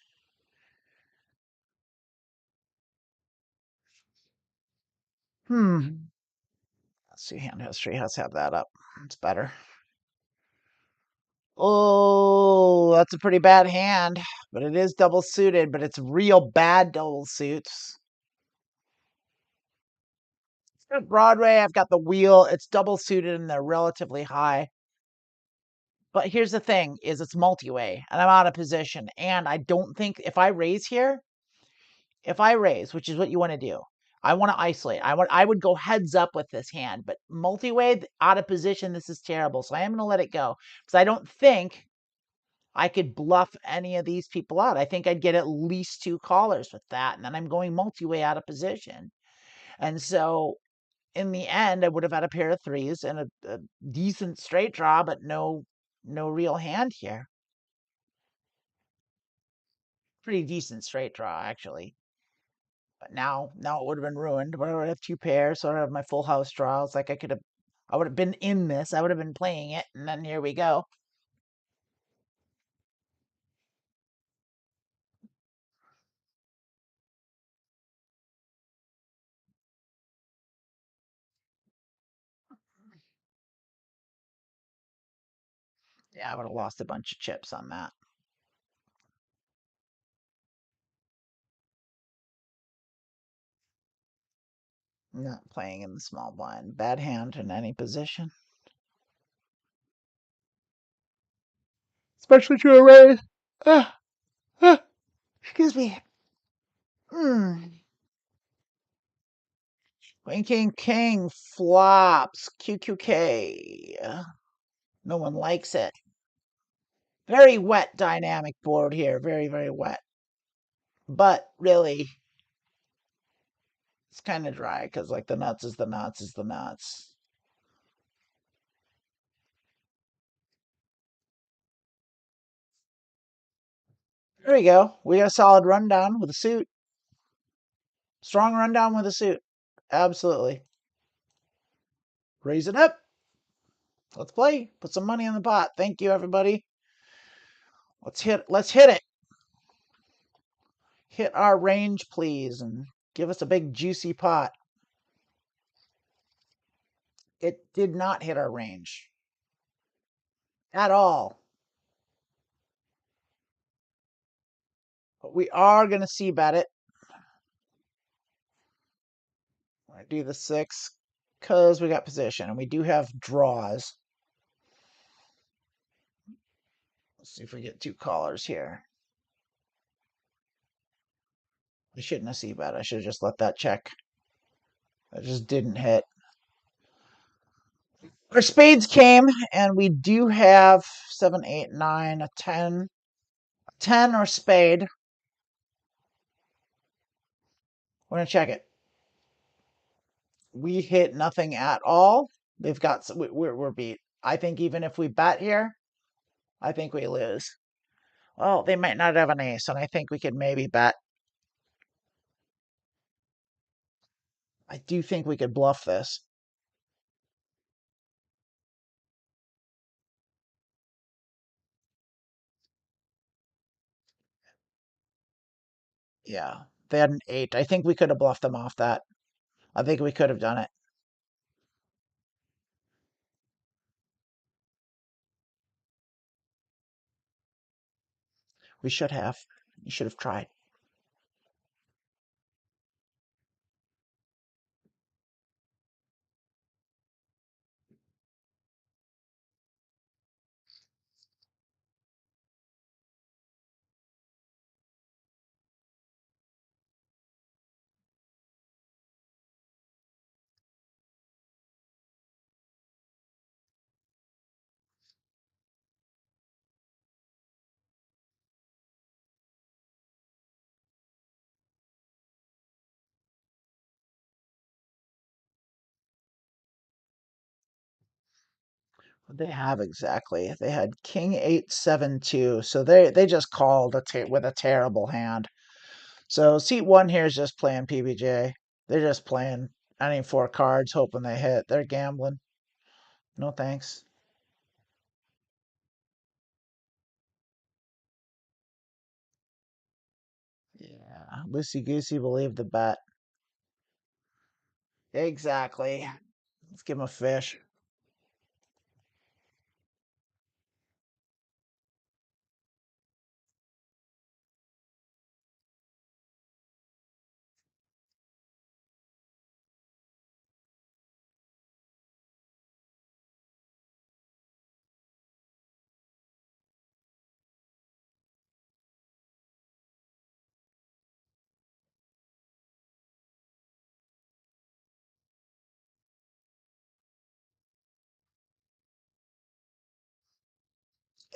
Let's see hand history. Let's have that up. It's better. Oh, that's a pretty bad hand. But it is double suited, but it's real bad double suits. It's Broadway. I've got the wheel. It's double suited and they're relatively high. But here's the thing is it's multi-way and I'm out of position. And I don't think if I raise here, which is what you want to do, I want to isolate. I would go heads up with this hand, but multi-way out of position, this is terrible. So I am going to let it go because I don't think I could bluff any of these people out. I think I'd get at least 2 callers with that. And then I'm going multi-way out of position. And so in the end, I would have had a pair of 3s and a decent straight draw, but no real hand here. Pretty decent straight draw, actually. But now it would have been ruined. But I would have 2 pairs, so I would have my full house draw. It's like I would have been in this. I would have been playing it, and then here we go. Yeah, I would have lost a bunch of chips on that. Not playing in the small blind. Bad hand in any position. Especially to a raise. Ah, ah, excuse me. Queen, king, king, flops, QQK. No one likes it. Very wet dynamic board here. Very, very wet. But really, it's kind of dry because like the nuts is the nuts is the nuts. There we go. We got a solid rundown with a suit. Strong rundown with a suit. Absolutely. Raise it up. Let's play. Put some money in the pot. Thank you, everybody. Let's hit it. Hit our range, please, and give us a big juicy pot. It did not hit our range. At all. But we are going to see bet it. I do the 6 because we got position and we do have draws. Let's see if we get 2 callers here. I shouldn't have see bet. I should have just let that check. That just didn't hit. Our spades came, and we do have 7, 8, 9, a 10. A 10 or spade. We're going to check it. We hit nothing at all. They've got, we're beat. I think even if we bet here, I think we lose. Well, they might not have an ace, and I think we could maybe bet. I do think we could bluff this. Yeah, they had an 8. I think we could have bluffed them off that. I think we could have done it. We should have. You should have tried. They have exactly. They had King 8 7 2. So they just called with a terrible hand. So seat 1 here is just playing PBJ. They're just playing any 4 cards, hoping they hit. They're gambling. No thanks. Yeah, loosey goosey believe the bet. Exactly. Let's give him a fish.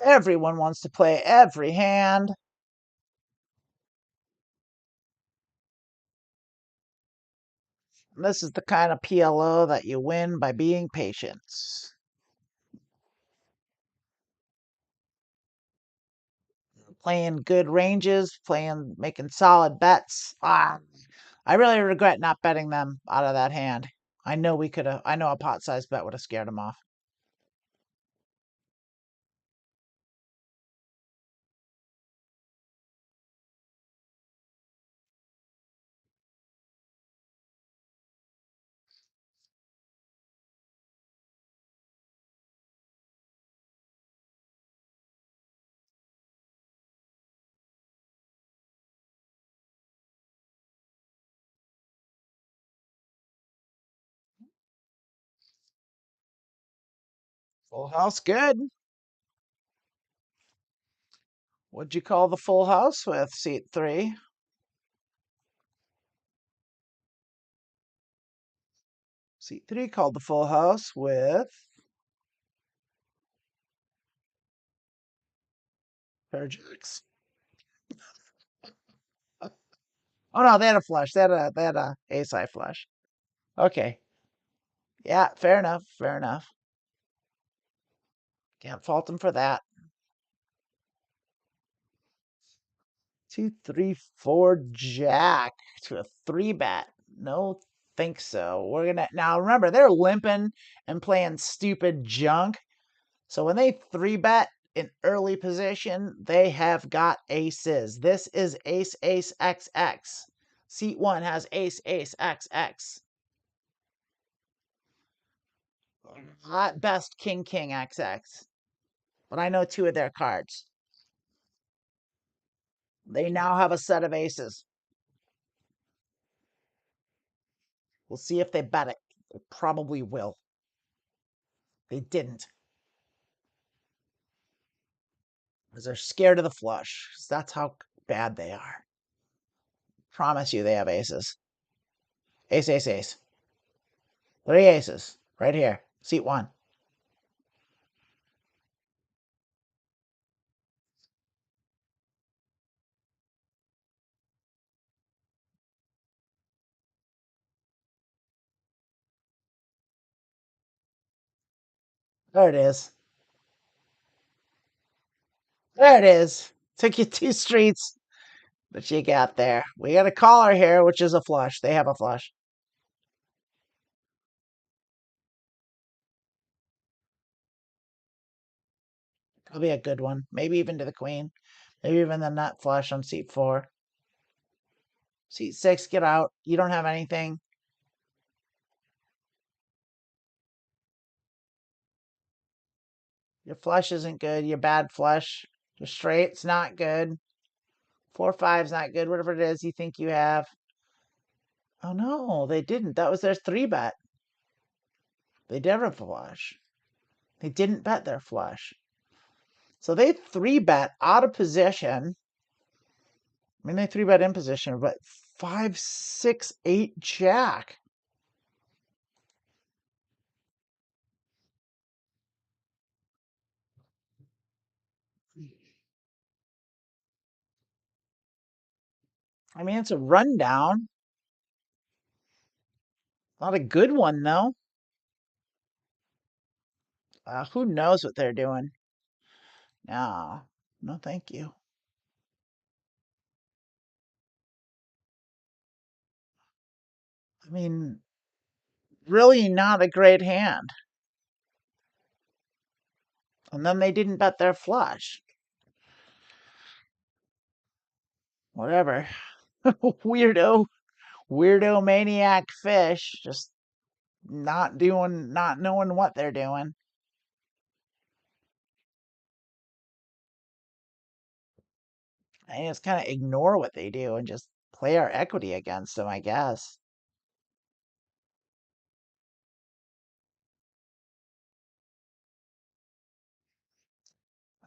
Everyone wants to play every hand. This is the kind of PLO that you win by being patient. Playing good ranges, making solid bets. I really regret not betting them out of that hand. I know we could have. I know a pot-sized bet would have scared them off. Full house, good. What'd you call the full house with, seat 3? Seat 3 called the full house with pair of jacks. Oh no, they had a flush. They had a ace-high flush. Okay. Yeah, fair enough. Fair enough. Can't fault them for that. 2, 3, 4, jack to a 3-bet. No, think so. We're gonna now remember they're limping and playing stupid junk. So when they 3-bet in early position, they have got aces. This is ace, ace, XX. Seat 1 has ace, ace, XX. At best, king, king, XX. But I know 2 of their cards. They now have a set of aces. We'll see if they bet it. They probably will. They didn't. Because they're scared of the flush. That's how bad they are. Promise you they have aces. Ace, ace, ace. 3 aces. Right here. Seat 1. There it is. There it is. Took you 2 streets, but you got there. We got a caller here, which is a flush. They have a flush. It'll be a good one. Maybe even to the queen. Maybe even the nut flush on seat 4. Seat 6, get out. You don't have anything. Your flush isn't good. Your bad flush. Your straight's not good. 4, 5's not good. Whatever it is you think you have. Oh no, they didn't. That was their 3-bet. They did have a flush. They didn't bet their flush. So they 3-bet out of position. I mean, they 3-bet in position, but 5, 6, 8 jack. I mean, it's a rundown. Not a good one, though. Who knows what they're doing? No, no, thank you. I mean, really not a great hand. And then they didn't bet their flush. Whatever. Weirdo maniac fish. Just not knowing what they're doing. I just kind of ignore what they do and just play our equity against them, I guess.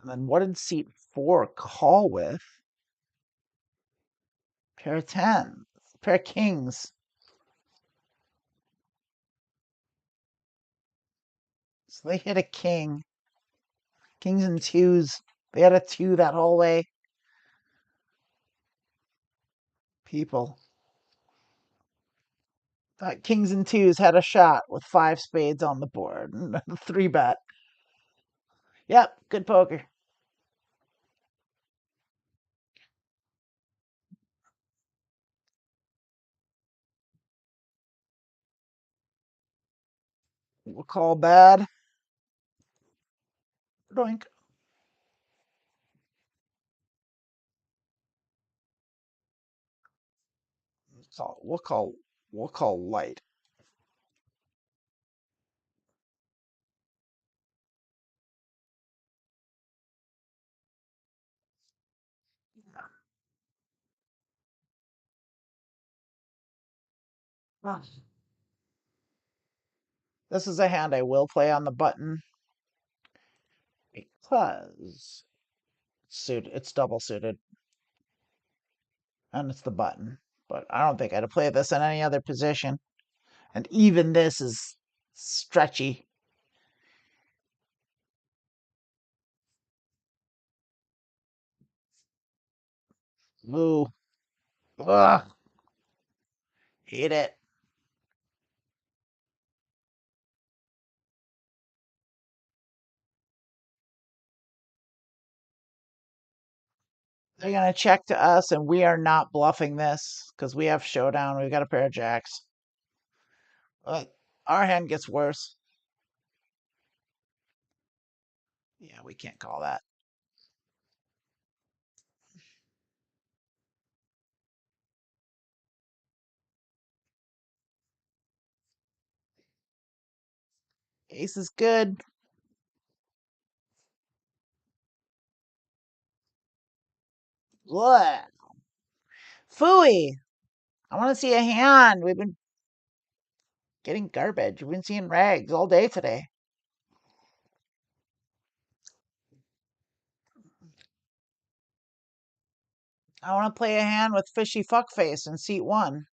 And then what did seat 4 call with? Pair of 10s. Pair of kings. So they hit a king. Kings and 2s. They had a 2 that whole way. People. Thought kings and 2s had a shot with 5 spades on the board. 3-bet. Yep, good poker. We'll call bad. Doink. So we'll call light. This is a hand I will play on the button. Because it's double suited. And it's the button. But I don't think I'd play this in any other position. And even this is stretchy. Ooh. Ugh. Hate it. They're going to check to us, and we are not bluffing this because we have showdown. We've got a pair of jacks. But our hand gets worse. Yeah, we can't call that. Ace is good. What? Phooey. I want to see a hand. We've been getting garbage. We've been seeing rags all day today. I want to play a hand with fishy fuckface in seat 1.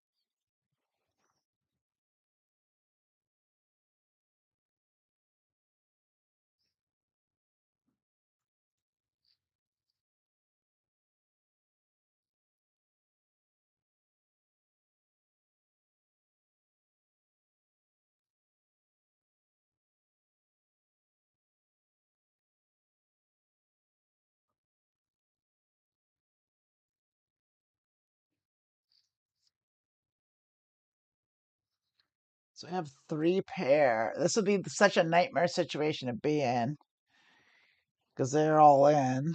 So I have 3 pair. This would be such a nightmare situation to be in because they're all in.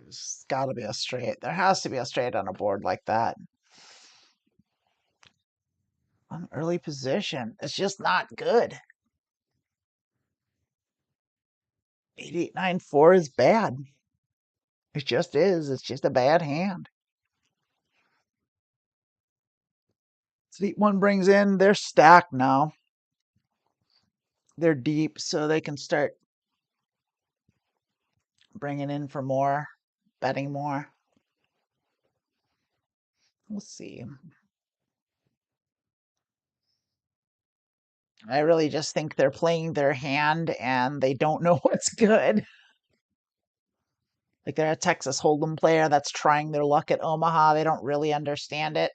There's got to be a straight. There has to be a straight on a board like that. An early position. It's just not good. 8894 is bad. It just is. It's just a bad hand. Seat 1 brings in. They're stacked now. They're deep, so they can start bringing in for more, betting more. We'll see. I really just think they're playing their hand and they don't know what's good. Like they're a Texas Hold'em player that's trying their luck at Omaha. They don't really understand it.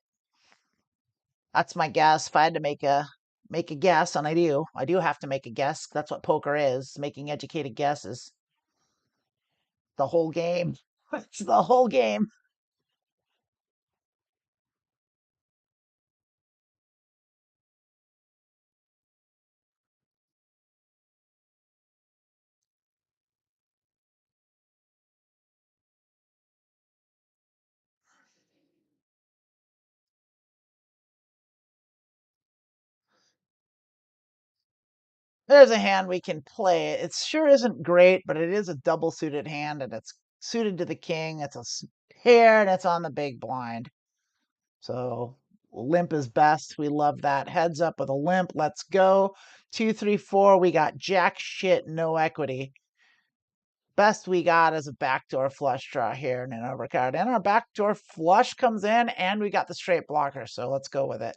That's my guess. If I had to make a guess, and I do have to make a guess. That's what poker is, making educated guesses. The whole game. It's the whole game. There's a hand we can play. It sure isn't great, but it is a double suited hand, and it's suited to the king. It's a pair, and it's on the big blind. So limp is best. We love that. Heads up with a limp. Let's go. 2, 3, 4. We got jack shit, no equity. Best we got is a backdoor flush draw here and an overcard. And our backdoor flush comes in, and we got the straight blocker. So let's go with it.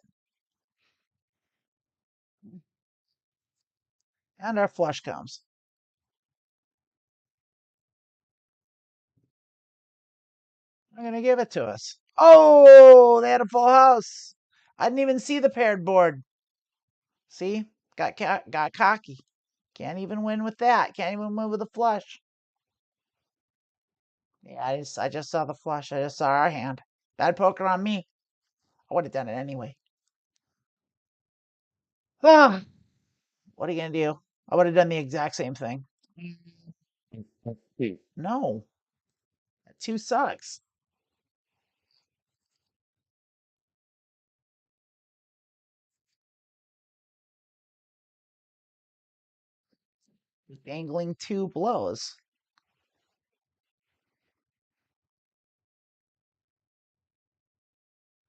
And our flush comes. They're going to give it to us. Oh, they had a full house. I didn't even see the paired board. See? Got cocky. Can't even win with that. Can't even win with a flush. Yeah, I just saw the flush. I just saw our hand. Bad poker on me. I would have done it anyway. Ah, what are you gonna do? I would have done the exact same thing. No, that 2 sucks. Just angling 2 blows.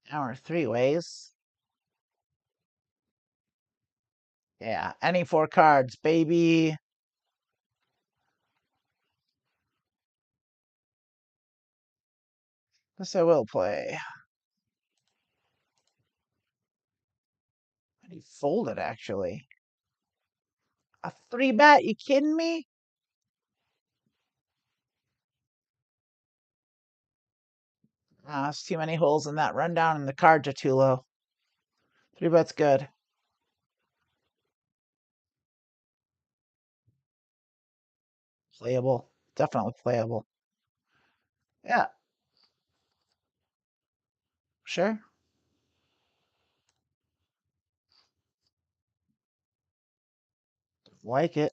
Now 3 ways. Yeah, any 4 cards, baby. This I will play. And he folded, actually. A 3-bet? You kidding me? There's too many holes in that rundown, and the cards are too low. 3-bet's good. Playable. Definitely playable. Yeah, sure. Like it.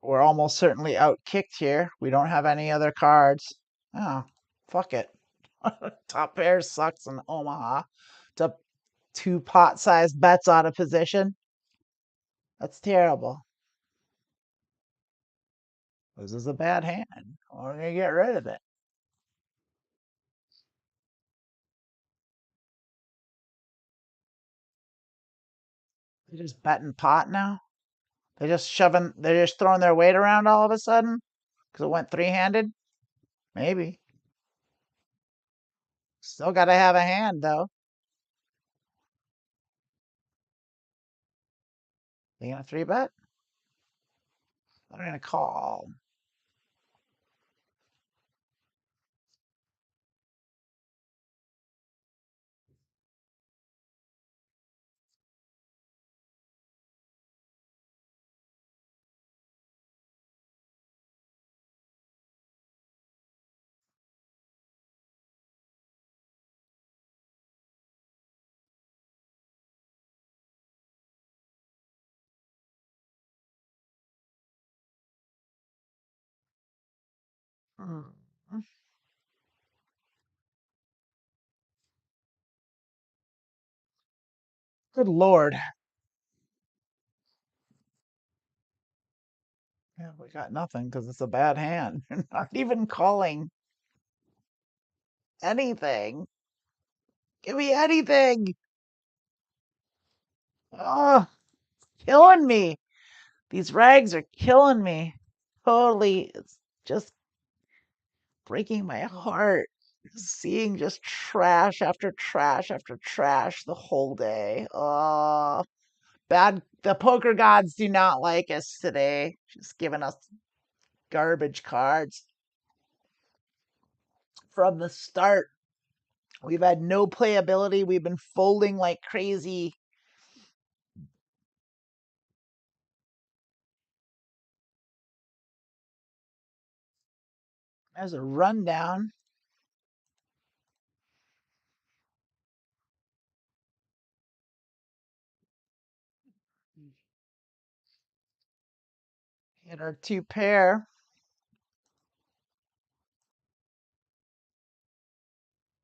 We're almost certainly out kicked here. We don't have any other cards. Oh, fuck it. Top pair sucks in Omaha. It's up 2 pot-sized bets out of position. That's terrible. This is a bad hand. We're gonna get rid of it. They're just betting pot now. They're just throwing their weight around all of a sudden because it went 3-handed. Maybe. Still got to have a hand though. They gonna 3-bet? They're gonna call. Hmm. Good Lord. Yeah, we got nothing because it's a bad hand. Not even calling anything. Give me anything. Oh, killing me. These rags are killing me. Totally. It's just breaking my heart. Seeing just trash after trash after trash the whole day. Oh, bad. The poker gods do not like us today. Just giving us garbage cards from the start. We've had no playability. We've been folding like crazy. There's a rundown. Hit our 2-pair.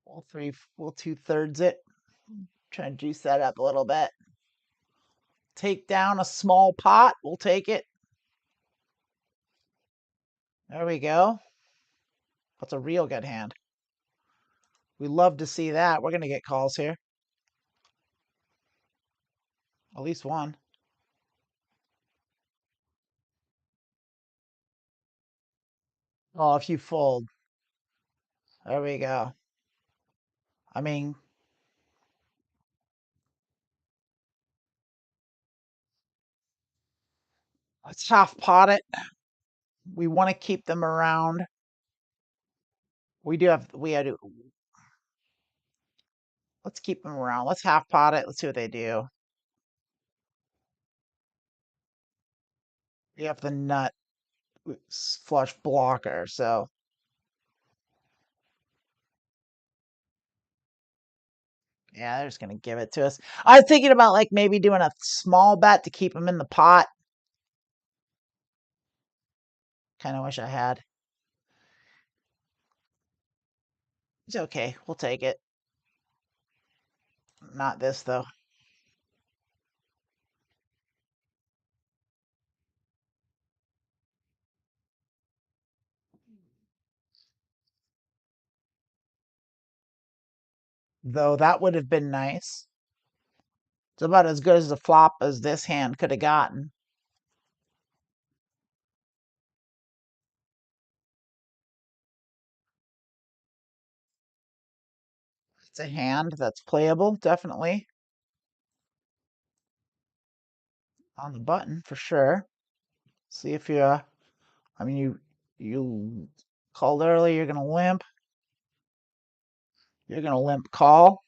We'll 2/3 it. Try and juice that up a little bit. Take down a small pot. We'll take it. There we go. That's a real good hand. We love to see that. We're going to get calls here. At least one. Oh, if you fold. There we go. I mean, let's half pot it. We want to keep them around. We had to. Let's keep them around. Let's half pot it. Let's see what they do. We have the nut flush blocker, so yeah, they're just gonna give it to us. I was thinking about like maybe doing a small bet to keep them in the pot. Kind of wish I had. It's okay. We'll take it. Not this though. Though that would have been nice. It's about as good as the flop as this hand could have gotten. It's a hand that's playable, definitely. On the button, for sure. See if you, I mean, you called early, you're going to limp. You're going to limp call.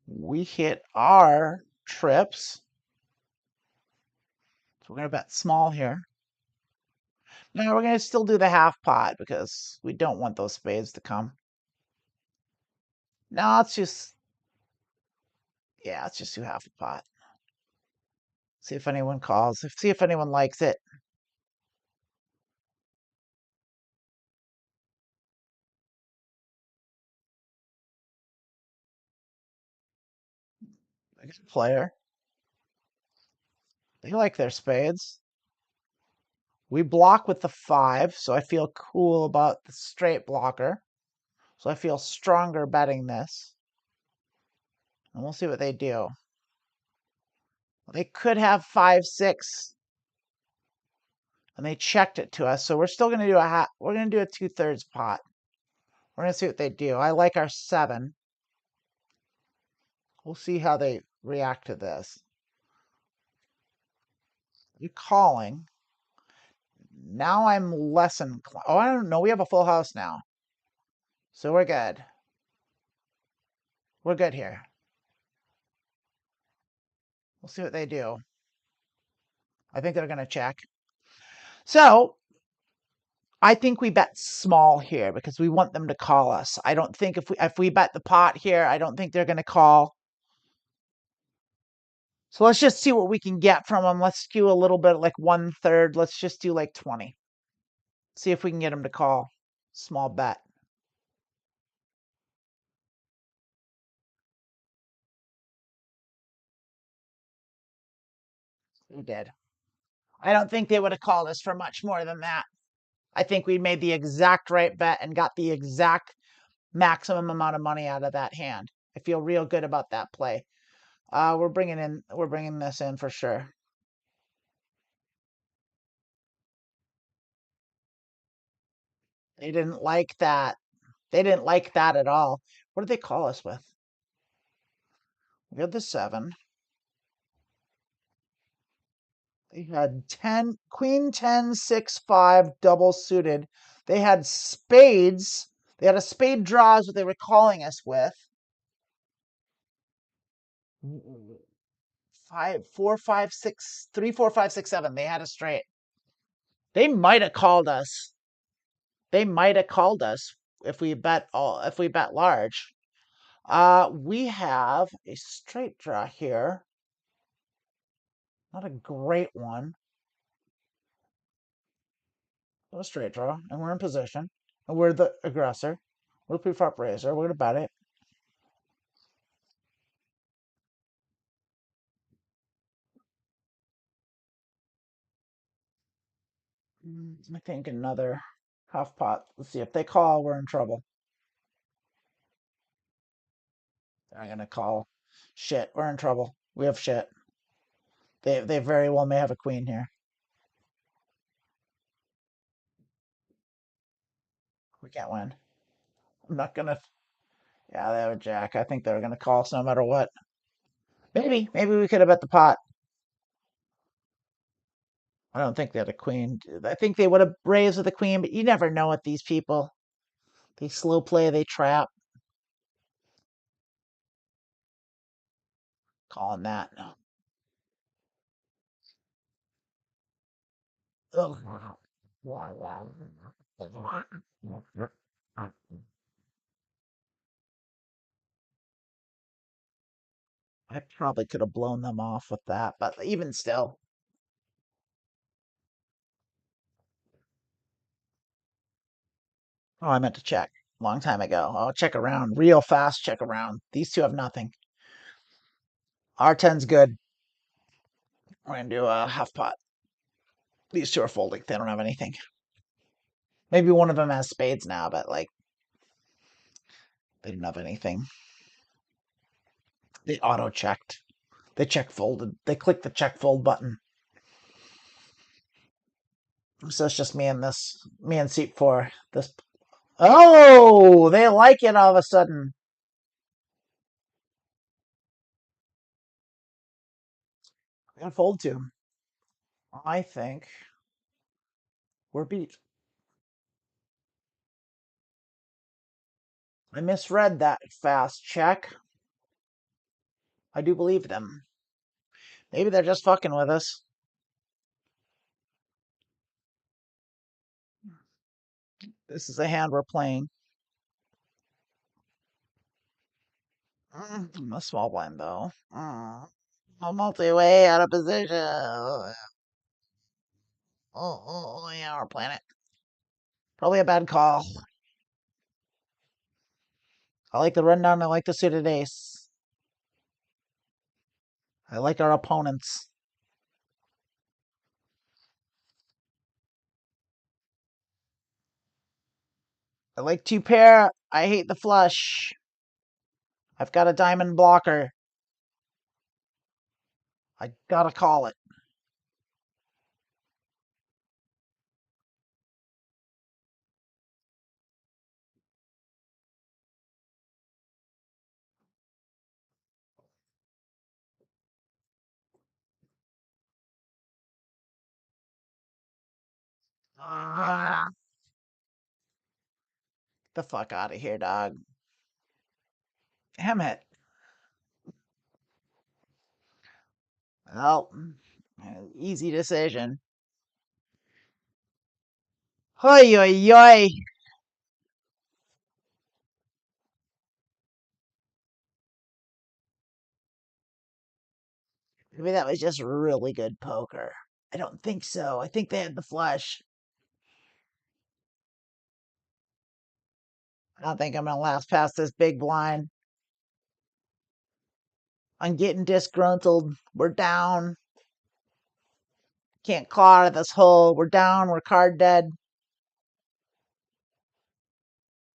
We hit our trips. So we're going to bet small here. Now we're going to still do the half pot because we don't want those spades to come. No, let's just, yeah, let's just do half a pot. See if anyone calls. See if anyone likes it. I guess player. They like their spades. We block with the 5, so I feel cool about the straight blocker. So I feel stronger betting this. And we'll see what they do. They could have 5-6. And they checked it to us. So we're still going to do we're going to do a 2/3 pot. We're going to see what they do. I like our 7. We'll see how they react to this. You're calling. Now I'm less inclined. Oh, I don't know. We have a full house now. So we're good. We're good here. We'll see what they do. I think they're going to check. So I think we bet small here because we want them to call us. I don't think if we bet the pot here, I don't think they're going to call. So let's just see what we can get from them. Let's skew a little bit, like 1/3. Let's just do like 20. See if we can get them to call. Small bet. We did. I don't think they would have called us for much more than that. I think we made the exact right bet and got the exact maximum amount of money out of that hand. I feel real good about that play. We're bringing this in for sure. They didn't like that. They didn't like that at all. What did they call us with? We had the 7. They had 10, Queen 10, 6, 5, double suited. They had spades. They had a spade draw is what they were calling us with. 5, 4, 5, 6, 3, 4, 5, 6, 7. They had a straight. They might have called us. They might have called us if we bet large. We have a straight draw here. Not a great one. A straight draw, and we're in position. And we're the aggressor. We're the pre-flop raiser. We're gonna bet it. I think another half pot. Let's see if they call. We're in trouble. They're gonna call. Shit, we're in trouble. We have shit. They very well may have a queen here. We can't win. I'm not gonna. Yeah, they have a jack. I think they're gonna call us no matter what. Maybe we could have bet the pot. I don't think they had a queen. I think they would have raised with a queen, but you never know with these people. They slow play, they trap. Calling that. Ugh. I probably could have blown them off with that, but even still. Oh, I meant to check. Long time ago. I'll check around. Real fast check around. These two have nothing. R10's good. We're going to do a half pot. These two are folding. They don't have anything. Maybe one of them has spades now, but like they didn't have anything. They auto checked. They check folded. They clicked the check fold button. So it's just me and seat 4. This. Oh, they like it all of a sudden. can fold to. I think we're beat. I misread that fast check. I do believe them. Maybe they're just fucking with us. This is a hand we're playing. I'm a small blind though. A multi-way out of position. Oh, yeah, we're playing it. Probably a bad call. I like the rundown. I like the suited ace. I like our opponents. I like two pair. I hate the flush. I've got a diamond blocker. I gotta call it. Ah, the fuck out of here, dog. Damn it. Well, easy decision. Hoi, oi, oi. Maybe that was just really good poker. I don't think so. I think they had the flush. I don't think I'm going to last past this big blind. I'm getting disgruntled. We're down. Can't claw out of this hole. We're down. We're card dead.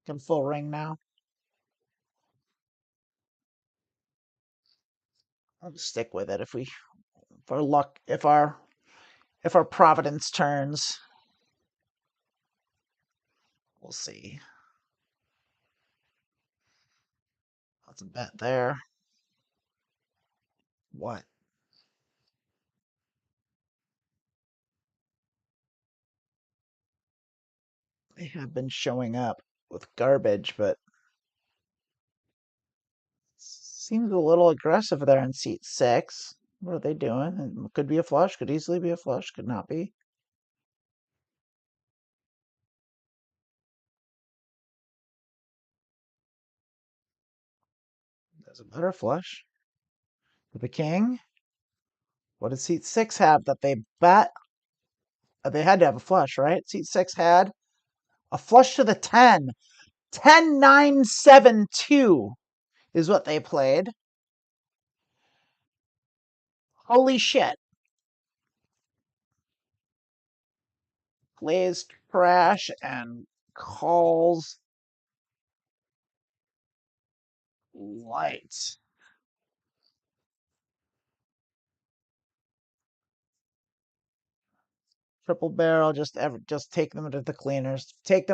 Can full ring now. I'll just stick with it if our luck, if our providence turns. We'll see. That's a bet there. What? They have been showing up with garbage, but seems a little aggressive there in seat 6. What are they doing? It could be a flush, could easily be a flush, could not be. There's a better flush. For the king. What did seat 6 have that they bet? They had to have a flush, right? Seat 6 had a flush to the 10. 10, 9, 7, 2 is what they played. Holy shit. Glazed crash and calls light. Triple barrel, just take them to the cleaners. Take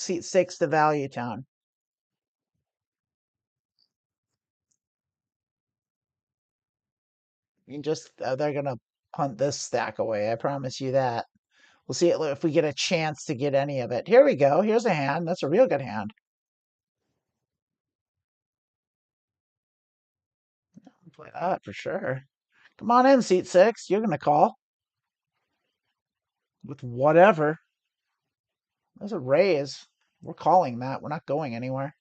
seat 6 to Value Town. They're gonna punt this stack away. I promise you that. We'll see if we get a chance to get any of it. Here we go. Here's a hand. That's a real good hand. Play that for sure. Come on in, seat 6. You're gonna call with whatever. There's a raise. We're calling that. We're not going anywhere.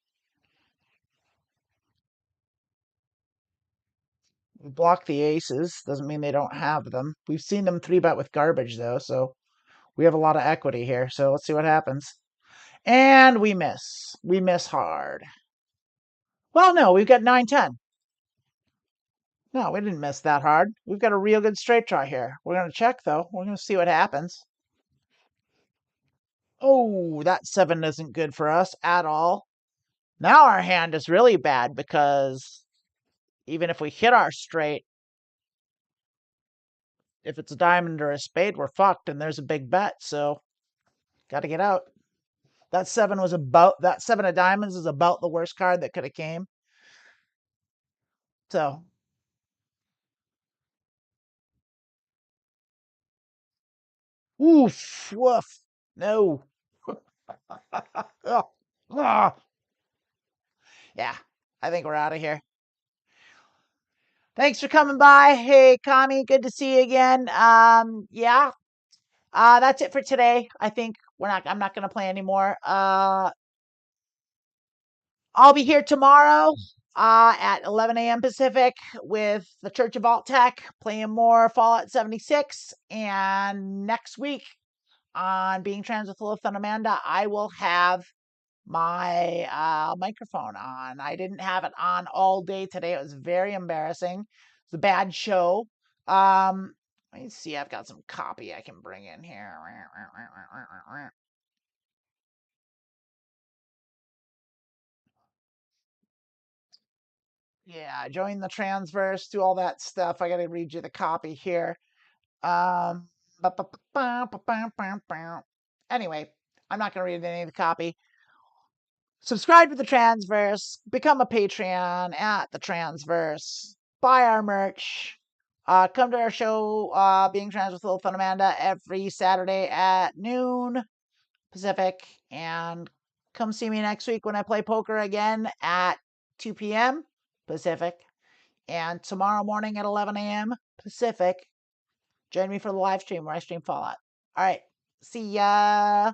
We block the aces. Doesn't mean they don't have them. We've seen them 3-bet with garbage, though, so we have a lot of equity here. So let's see what happens. And we miss. We miss hard. Well, no, we've got 9-10. No, we didn't miss that hard. We've got a real good straight draw here. We're going to check, though. We're going to see what happens. Oh, that 7 isn't good for us at all. Now our hand is really bad because even if we hit our straight, if it's a diamond or a spade, we're fucked, and there's a big bet, so got to get out. That 7 of diamonds is about the worst card that could have came. So Oof, woof. No. Ah. Yeah, I think we're out of here. Thanks for coming by. Hey, Kami, good to see you again. Yeah, that's it for today. I think I'm not gonna play anymore. I'll be here tomorrow at 11 a.m. Pacific with the Church of Alt Tech playing more Fallout 76. And next week on Being Trans with Lilith and Amanda, I will have my microphone on. I didn't have it on all day today. It was very embarrassing. It's a bad show. Let me see. I've got some copy I can bring in here. Yeah, join the transverse, do all that stuff. I got to read you the copy here. Um, anyway, I'm not going to read any of the copy. Subscribe to the Transverse, become a Patreon at the Transverse, buy our merch, come to our show, Being Trans with Lilith and Amanda, every Saturday at noon Pacific, and come see me next week when I play poker again at 2 p.m. Pacific, and tomorrow morning at 11 a.m. Pacific. Join me for the live stream where I stream Fallout. All right, see ya.